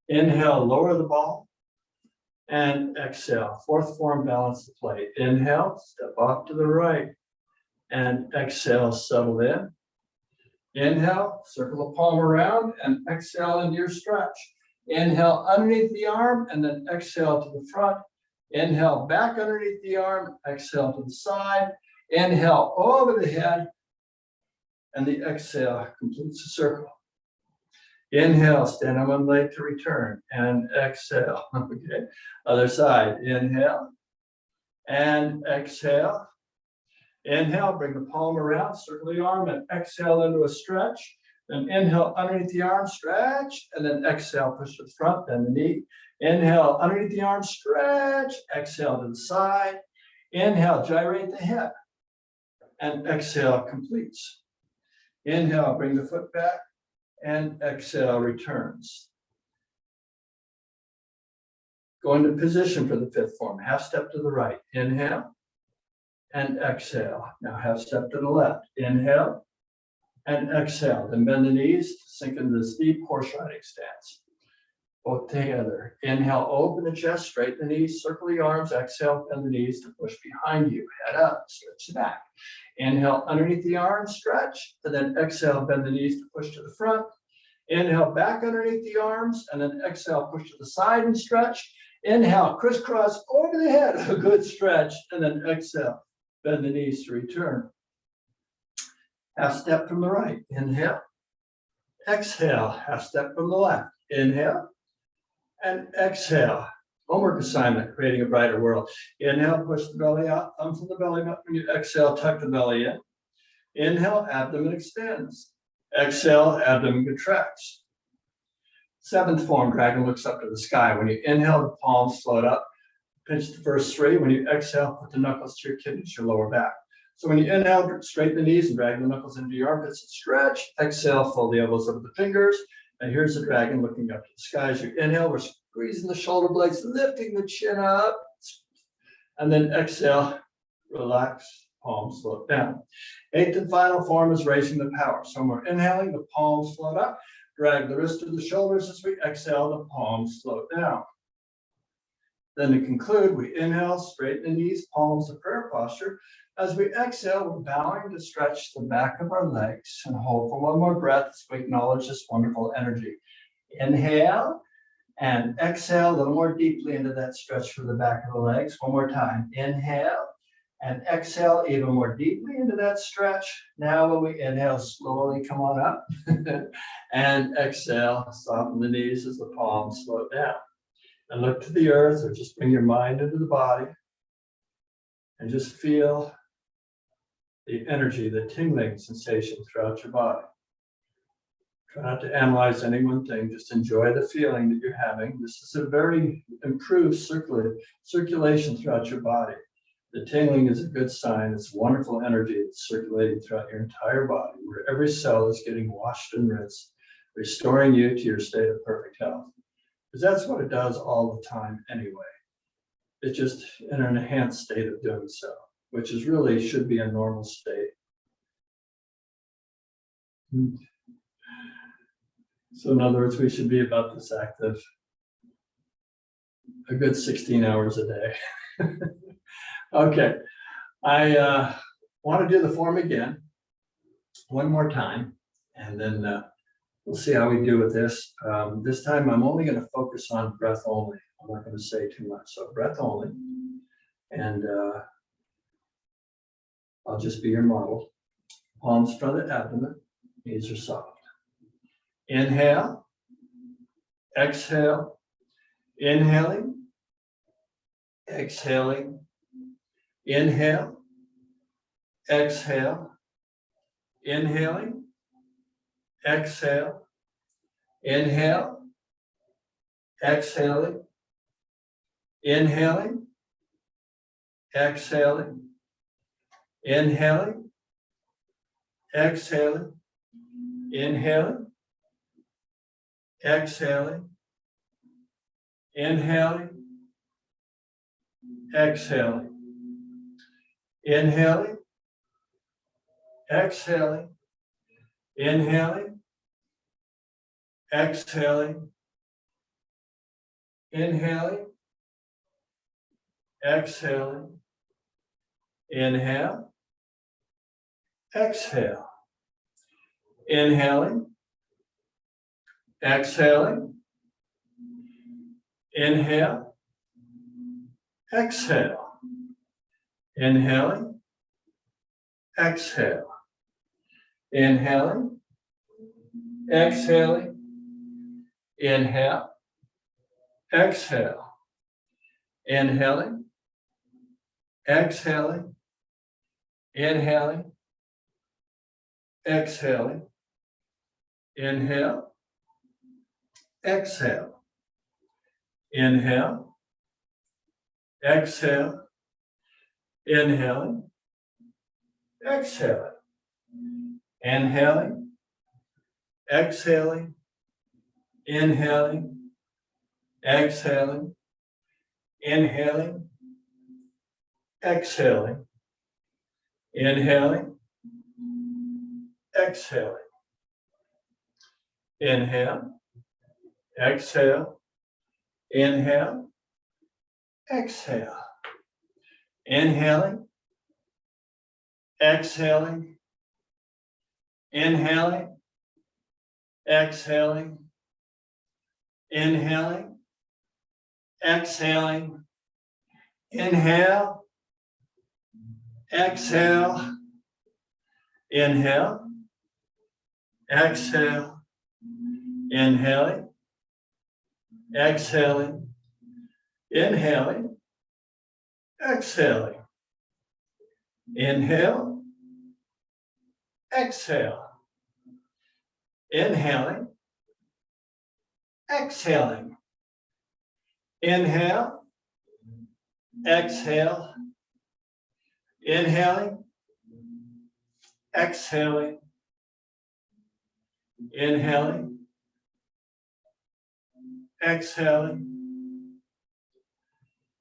Inhale, lower the ball, and exhale. Fourth form, balance the plate. Inhale, step off to the right, and exhale, settle in. Inhale, circle the palm around, and exhale into your stretch. Inhale underneath the arm, and then exhale to the front. Inhale back underneath the arm, exhale to the side. Inhale over the head, and the exhale completes the circle. Inhale, stand on one leg to return, and exhale. Okay, other side. Inhale, and exhale. Inhale, bring the palm around, circle the arm, and exhale into a stretch. Then inhale underneath the arm, stretch, and then exhale, push to the front, bend the knee. Inhale underneath the arm, stretch, exhale to the side. Inhale, gyrate the hip, and exhale completes. Inhale, bring the foot back, and exhale, returns. Go into position for the fifth form, half step to the right. Inhale, and exhale. Now half step to the left. Inhale, and exhale. Then bend the knees, sink into this deep horse riding stance. Both together. Inhale, open the chest, straighten the knees, circle the arms. Exhale, bend the knees to push behind you. Head up, stretch the back. Inhale, underneath the arms, stretch. And then exhale, bend the knees to push to the front. Inhale, back underneath the arms. And then exhale, push to the side and stretch. Inhale, crisscross over the head. A good stretch. And then exhale, bend the knees to return. Half step from the right. Inhale. Exhale. Half step from the left. Inhale. And exhale. Homework assignment, creating a brighter world. Inhale, push the belly out, thumbs in the belly button. When you exhale, tuck the belly in. Inhale, abdomen extends. Exhale, abdomen contracts. Seventh form, dragon looks up to the sky. When you inhale, the palms float up. Pinch the first three. When you exhale, put the knuckles to your kidneys, your lower back. So when you inhale, straighten the knees and drag the knuckles into your armpits and stretch. Exhale, fold the elbows over the fingers. And here's the dragon looking up to the sky. As you inhale, we're squeezing the shoulder blades, lifting the chin up. And then exhale, relax, palms float down. Eighth and final form is raising the power. So when we're inhaling, the palms float up. Drag the wrist to the shoulders. As we exhale, the palms float down. Then to conclude, we inhale, straighten the knees, palms to prayer posture. As we exhale, we're bowing to stretch the back of our legs and hold for one more breath as we acknowledge this wonderful energy. Inhale and exhale a little more deeply into that stretch for the back of the legs. One more time. Inhale and exhale even more deeply into that stretch. Now when we inhale, slowly come on up and exhale, soften the knees as the palms float down. And look to the earth or just bring your mind into the body. And just feel the energy, the tingling sensation throughout your body. Try not to analyze any one thing, just enjoy the feeling that you're having. This is a very improved circulation throughout your body. The tingling is a good sign. It's wonderful energy that's circulating throughout your entire body, where every cell is getting washed and rinsed, restoring you to your state of perfect health. Because that's what it does all the time anyway. It's just in an enhanced state of doing so, which is really should be a normal state. So in other words, we should be about this active a good 16 hours a day. Okay, I want to do the form again, one more time, and then we'll see how we do with this. This time I'm only going to focus on breath only. I'm not going to say too much, so breath only. And I'll just be your model. Palms front of the abdomen, knees are soft. Inhale, exhale, inhaling, exhaling, inhale, exhale, inhaling, exhale, inhale, exhaling, inhaling, exhaling, inhaling, exhaling, inhaling, exhaling, inhaling, exhaling, inhaling, exhaling, inhaling, exhaling, inhaling, exhaling, inhale, exhale, inhaling, exhaling, inhale, exhale, inhaling, exhale, inhaling, exhaling, inhale, exhale, inhaling, exhaling, inhaling, exhaling, inhale, exhale, inhale, exhale, inhaling, exhaling, inhaling, exhaling, inhaling, exhaling, inhaling, exhaling, inhaling, exhaling, inhale, exhale, inhale, exhale, inhaling, exhaling, inhaling, exhaling, inhaling, exhaling, inhale, exhale, inhale, exhale, inhaling, exhaling, inhaling, exhaling, inhale, exhale, inhaling, exhaling, inhale, exhale, inhaling, exhaling, inhaling, exhaling,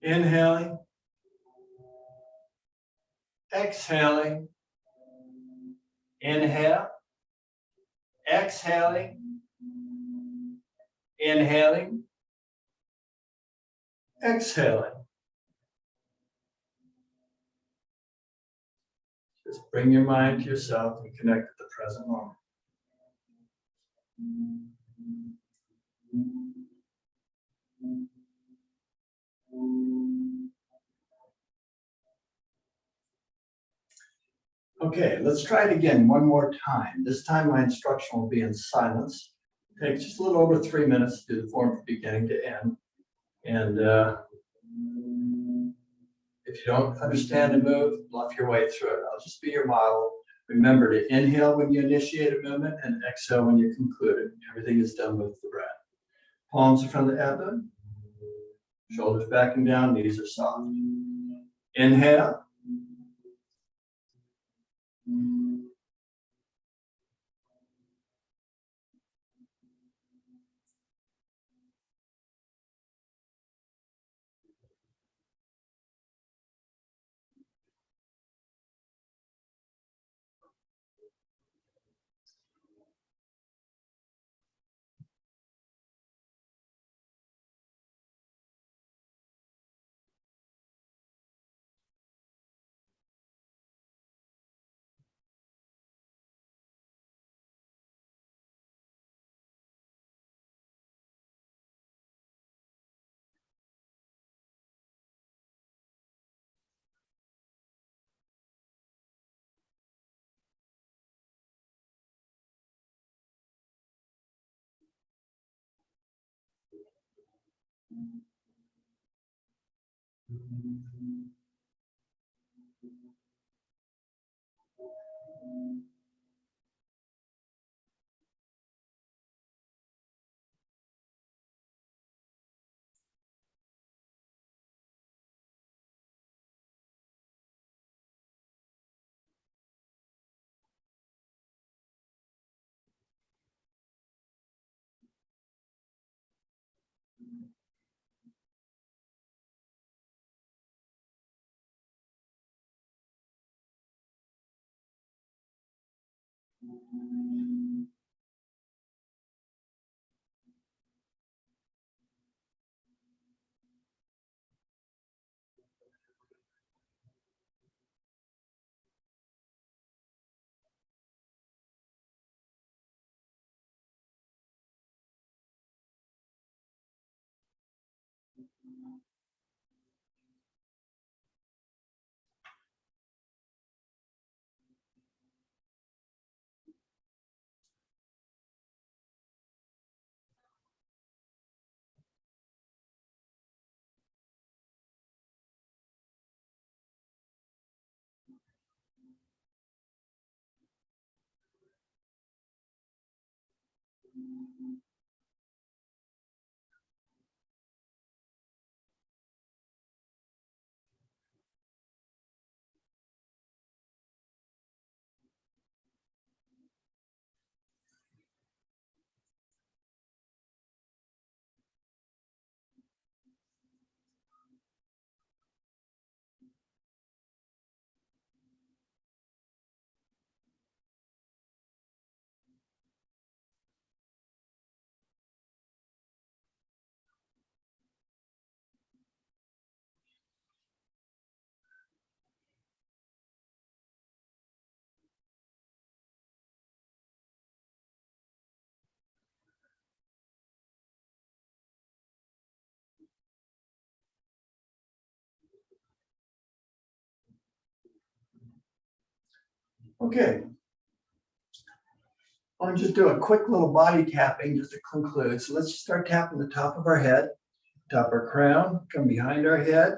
inhaling, exhaling, inhale, exhaling, inhaling, exhaling. Just bring your mind to yourself and connect with the present moment. Okay, let's try it again one more time. This time my instruction will be in silence. It takes just a little over 3 minutes to do the form from beginning to end. And if If you don't understand the move, bluff your way through it. I'll just be your model. Remember to inhale when you initiate a movement and exhale when you conclude it. Everything is done with the breath. Palms in front of the abdomen. Shoulders back and down, knees are soft. Inhale. Okay. I want to just do a quick little body tapping just to conclude. So let's just start tapping the top of our head, top of our crown, come behind our head,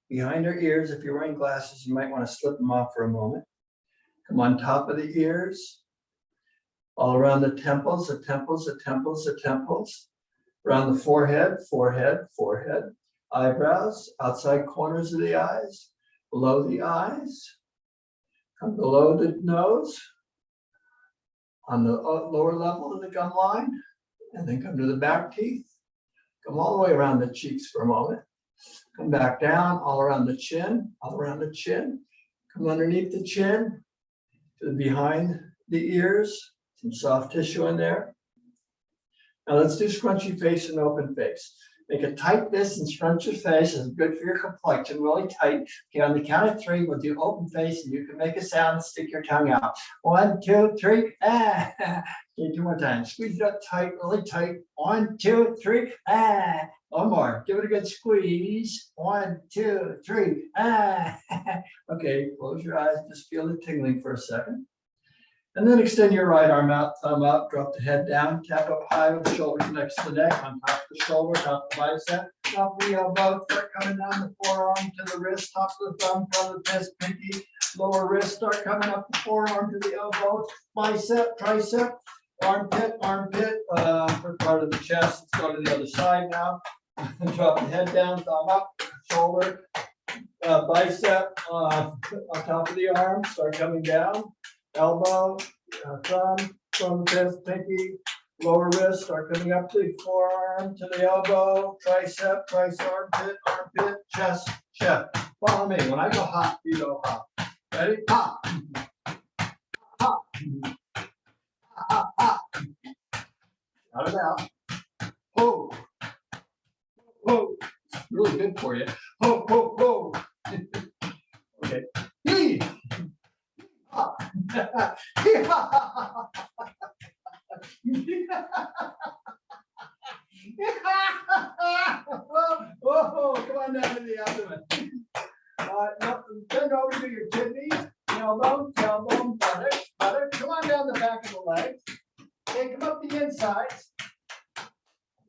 behind our ears. If you're wearing glasses, you might want to slip them off for a moment. Come on top of the ears, all around the temples, the temples, the temples, the temples, around the forehead, forehead, forehead, eyebrows, outside corners of the eyes, below the eyes, come below the nose, on the lower level of the gum line, and then come to the back teeth. Come all the way around the cheeks for a moment. Come back down, all around the chin, all around the chin. Come underneath the chin, to the behind the ears, some soft tissue in there. Now let's do scrunchy face and open face. Make a tight fist and scrunch your face. It's good for your complexion, really tight. Okay, on the count of three, we'll do open face, and you can make a sound, stick your tongue out. 1, 2, 3, ah. Okay, 2 more times. Squeeze it up tight, really tight. 1, 2, 3, ah. One more. Give it a good squeeze. 1, 2, 3, ah. Okay, close your eyes. Just feel the tingling for a second. And then extend your right arm out, thumb up, drop the head down, tap up high with the shoulders next to the neck, on top of the shoulder, top of the bicep, top of the elbow, start coming down the forearm to the wrist, top of the thumb, front of the fist, pinky, lower wrist, start coming up the forearm to the elbow, bicep, tricep, armpit, first part of the chest. Let's go to the other side now. Drop the head down, thumb up, shoulder, bicep, on top of the arm, start coming down, elbow, thumb, from the fist, pinky, lower wrist, start coming up to the forearm, to the elbow, tricep, armpit, chest. Follow me. When I go hop, you go hop. Ready? Hop. Hop. Hop, hop. Shout it out. Ho. Ho. It's really good for you. Ho, ho, ho. Okay. Hee. Ha. Hee, ha, ha, ha. Whoa, come on down to the abdomen. Bend over to your kidneys, tailbone, buttock. Come on down the back of the legs. Okay, come up the insides.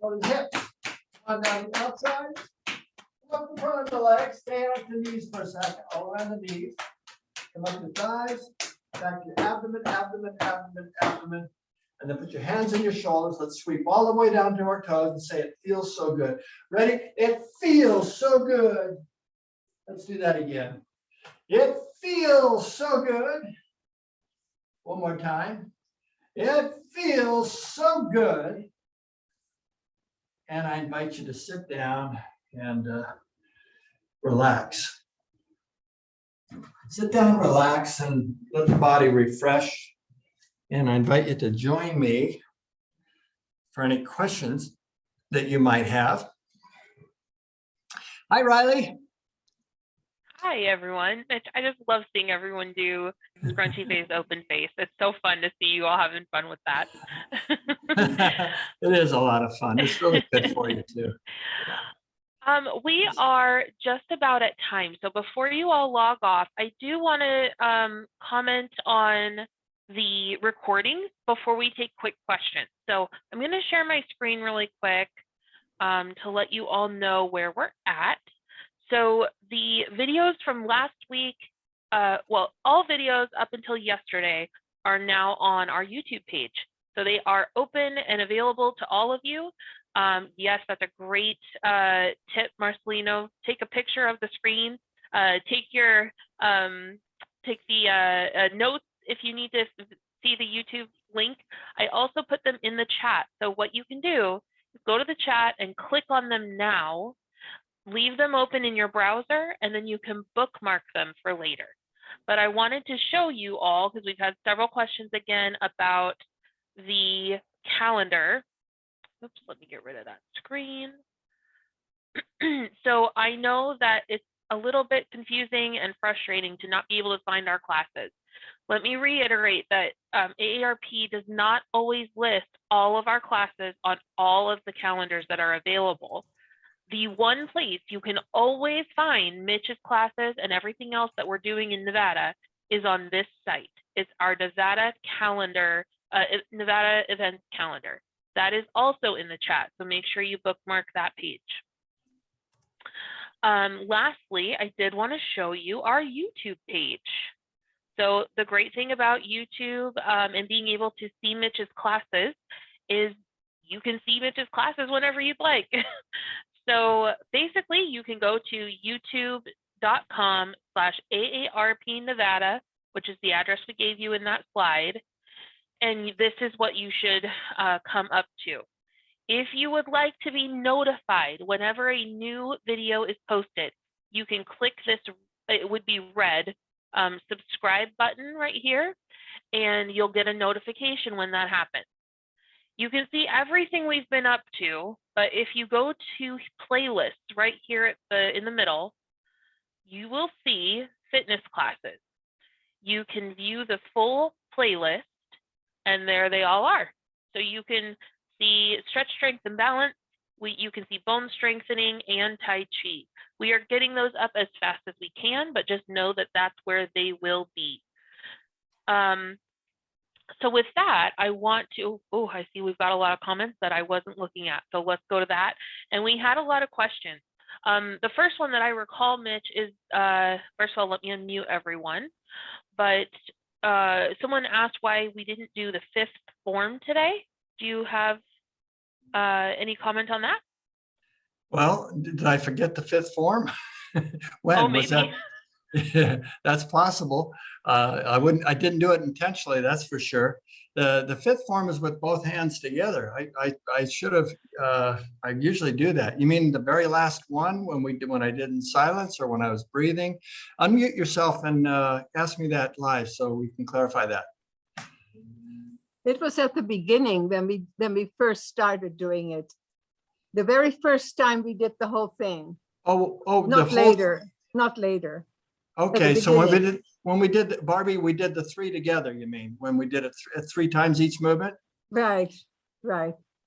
Go to the hips. Come on down the outside. Come up the front of the legs. Stay up the knees for a second. All around the knees. Come up the thighs. Back to your abdomen. And then put your hands on your shoulders. Let's sweep all the way down to our toes and say, it feels so good. Ready? It feels so good. Let's do that again. It feels so good. One more time. It feels so good. And I invite you to sit down and relax. Sit down, relax, and let the body refresh. And I invite you to join me for any questions that you might have. Hi, Riley. Hi, everyone. I just love seeing everyone do scrunchy face, open face. It's so fun to see you all having fun with that. It is a lot of fun. It's really good for you too. We are just about at time. So before you all log off, I do want to comment on the recording before we take quick questions. So I'm going to share my screen really quick to let you all know where we're at. So the videos from last week, well, all videos up until yesterday are now on our YouTube page. So they are open and available to all of you. Yes, that's a great tip, Marcelino. Take a picture of the screen. Take the notes if you need to see the YouTube link. I also put them in the chat. So what you can do is go to the chat and click on them now. Leave them open in your browser, and then you can bookmark them for later. But I wanted to show you all, because we've had several questions again about the calendar. Oops, let me get rid of that screen. So I know that it's a little bit confusing and frustrating to not be able to find our classes. Let me reiterate that AARP does not always list all of our classes on all of the calendars that are available. The one place you can always find Mitch's classes and everything else that we're doing in Nevada is on this site. It's our Nevada calendar, Nevada events calendar. That is also in the chat, so make sure you bookmark that page. Lastly, I did want to show you our YouTube page. So the great thing about YouTube and being able to see Mitch's classes is you can see Mitch's classes whenever you'd like. So basically, you can go to youtube.com/AARP Nevada, which is the address we gave you in that slide. And this is what you should come up to. If you would like to be notified whenever a new video is posted, you can click this, it would be red, subscribe button right here, and you'll get a notification when that happens. You can see everything we've been up to, but if you go to playlists right here at in the middle, you will see fitness classes. You can view the full playlist, and there they all are. So you can see stretch, strength, and balance. You can see bone strengthening and Tai Chi. We are getting those up as fast as we can, but just know that that's where they will be. So with that, I want to, oh, I see we've got a lot of comments that I wasn't looking at. So let's go to that. And we had a lot of questions. The first one that I recall, Mitch, is, first of all, let me unmute everyone. But someone asked why we didn't do the 5th form today. Do you have any comment on that? Well, did I forget the 5th form? When Oh, was maybe. that? That's possible. I didn't do it intentionally, that's for sure. The 5th form is with both hands together. I should have, I usually do that. You mean the very last one when I did in silence or when I was breathing? Unmute yourself and ask me that live so we can clarify that. It was at the beginning when we first started doing it. The very first time we did the whole thing. Oh, Not later, not later. Okay, so when we did Barbie, we did the 3 together, you mean, when we did it 3 times each movement? Right.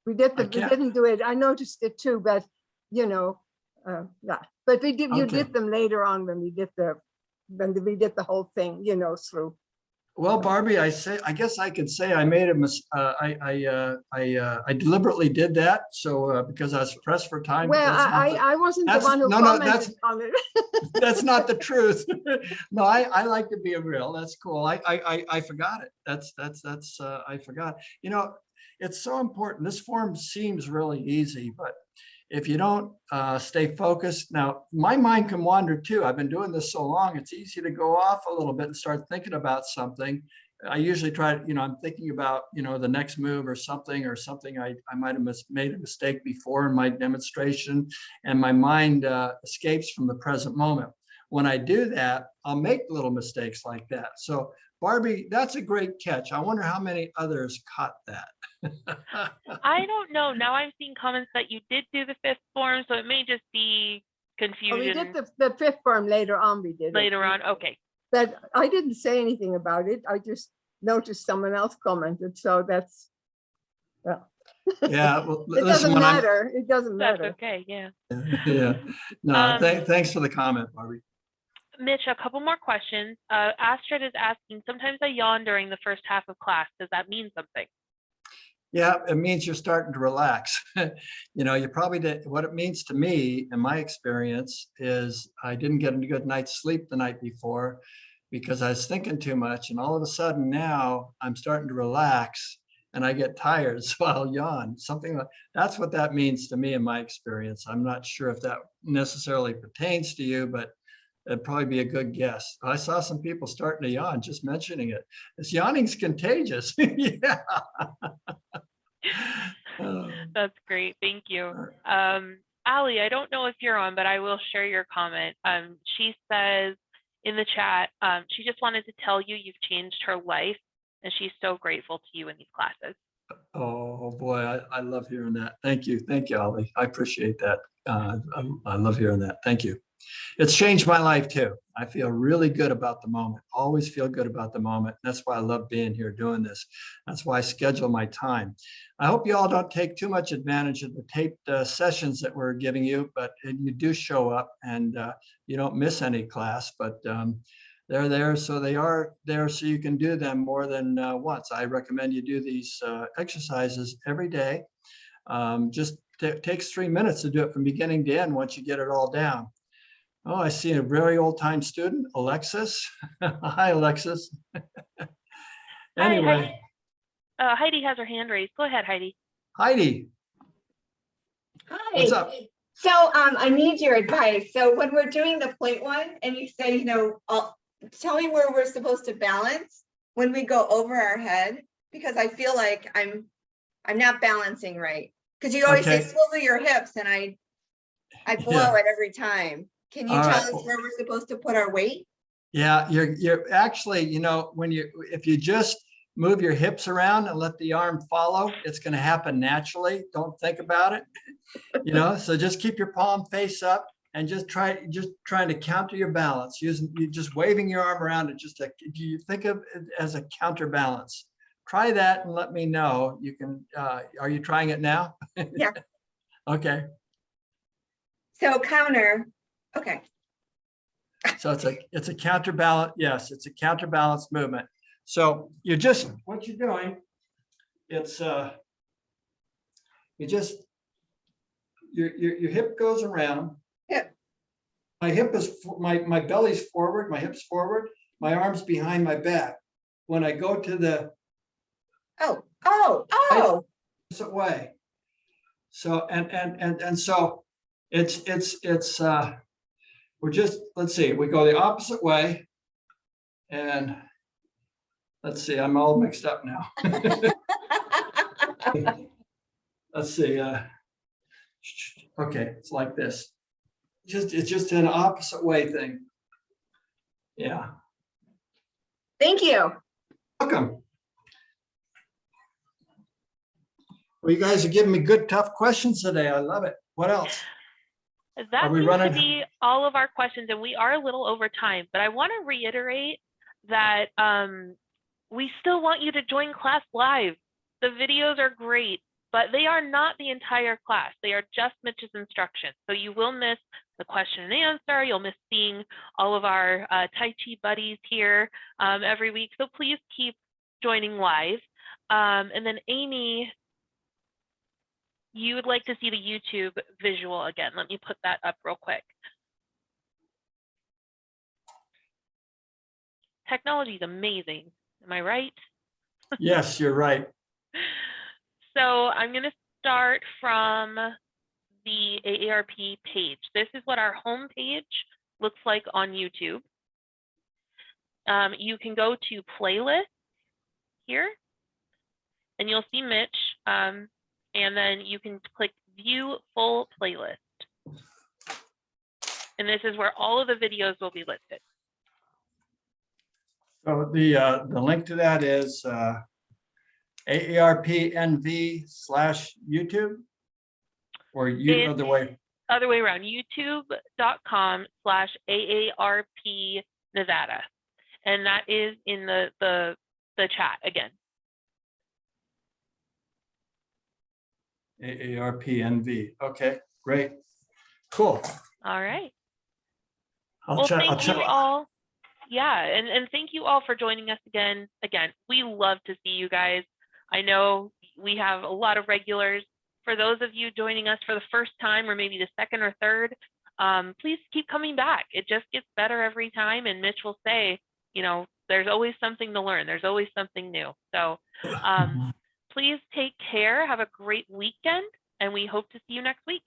We didn't do it. I noticed it too, but you know, yeah. But we did. You did them later on when we did the whole thing, you know, through. Well, Barbie, I guess I could say I made a mistake. I deliberately did that. So because I was pressed for time. Well, I wasn't the one who commented on it. That's not the truth. No, I like to be real. That's cool. I forgot it. I forgot. You know, it's so important. This form seems really easy, but if you don't stay focused, now my mind can wander too. I've been doing this so long, it's easy to go off a little bit and start thinking about something. I usually try, I'm thinking about, the next move or something I might have made a mistake before in my demonstration, and my mind escapes from the present moment. When I do that, I'll make little mistakes like that. So Barbie, that's a great catch. I wonder how many others caught that. I don't know. Now I'm seeing comments that you did do the 5th form, so it may just be confusion. Oh, we did the 5th form later on. We did later on. Okay. But I didn't say anything about it. I just noticed someone else commented. So that's, well. Yeah. Well, it doesn't matter. It doesn't matter. That's okay. Yeah. Yeah. No. Thanks for the comment, Barbie. Mitch, a couple more questions. Astrid is asking, sometimes I yawn during the first half of class. Does that mean something? Yeah, it means you're starting to relax. You probably did. What it means to me, in my experience, is I didn't get a good night's sleep the night before because I was thinking too much. And all of a sudden now I'm starting to relax and I get tired, so I'll yawn. Something like that's what that means to me in my experience. I'm not sure if that necessarily pertains to you, but it'd probably be a good guess. I saw some people starting to yawn just mentioning it. This yawning's contagious. Yeah. That's great. Thank you. Ali, I don't know if you're on, but I will share your comment. She says in the chat, she just wanted to tell you you've changed her life, and she's so grateful to you in these classes. Oh boy, I love hearing that. Thank you, Ali. I appreciate that. I love hearing that. Thank you. It's changed my life too. I feel really good about the moment. Always feel good about the moment. That's why I love being here doing this. That's why I schedule my time. I hope you all don't take too much advantage of the taped sessions that we're giving you, but you do show up and you don't miss any class, but they're there. So they are there so you can do them more than once. I recommend you do these exercises every day. Just takes 3 minutes to do it from beginning to end once you get it all down. Oh, I see a very old-time student, Alexis. Hi, Alexis. Anyway. Hi, Heidi has her hand raised. Go ahead, Heidi. Heidi. Hi. What's up? So I need your advice. So when we're doing the point one and you say, tell me where we're supposed to balance when we go over our head, because I feel like I'm not balancing right. Because you always say swivel your hips and I blow it every time. Can you tell us where we're supposed to put our weight? Yeah, you're actually, if you just move your hips around and let the arm follow, it's going to happen naturally. Don't think about it. So just keep your palm face up and just trying to counter your balance you just waving your arm around. You think of it as a counterbalance. Try that and let me know. You can, are you trying it now? Yeah. Okay. So counter. Okay. So it's a counterbalance. Yes, it's a counterbalance movement. So you just, what you're doing, it's you just, your hip goes around. Yep. My hip is, my belly's forward, my hip's forward, my arm's behind my back. When I go to the Oh, opposite way. So, and so it's we're just, let's see, we go the opposite way. And let's see, I'm all mixed up now. Let's see. Okay, it's like this. It's just an opposite way thing. Yeah. thank you. Welcome. Well, you guys are giving me good, tough questions today. I love it. What else? That we seems running? to be all of our questions, and we are a little over time, but I want to reiterate that we still want you to join class live. The videos are great, but they are not the entire class. They are just Mitch's instructions. So you will miss the question and answer. You'll miss seeing all of our Tai Chi buddies here every week. So please keep joining live. And then Amy, you would like to see the YouTube visual again. Let me put that up real quick. Technology is amazing. Am I right? Yes, you're right. So I'm going to start from the AARP page. This is what our home page looks like on YouTube. You can go to playlist here, and you'll see Mitch. And then you can click view full playlist. And this is where all of the videos will be listed. So the link to that is AARPNV/YouTube, or you other way. Other way around, youtube.com/AARP Nevada. And that is in the chat again. AARPNV. Okay, great. Cool. All right. I'll check. Thank you all. Yeah, and thank you all for joining us again. Again, we love to see you guys. I know we have a lot of regulars. For those of you joining us for the first time or maybe the second or third, please keep coming back. It just gets better every time. And Mitch will say, you know, there's always something to learn. There's always something new. So please take care. Have a great weekend. And we hope to see you next week.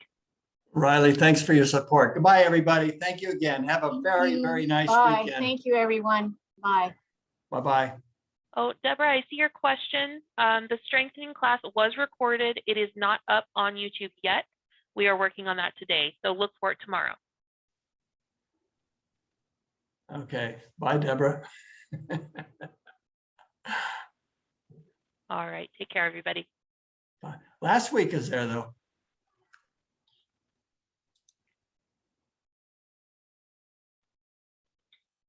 Riley, thanks for your support. Goodbye, everybody. Thank you again. Have a very, very nice Bye. weekend. Thank you, everyone. Bye. Bye-bye. Oh, Deborah, I see your question. The strengthening class was recorded. It is not up on YouTube yet. We are working on that today. So look for it tomorrow. Okay. Bye, Deborah. All right. Take care, everybody. Bye. Last week is there, though.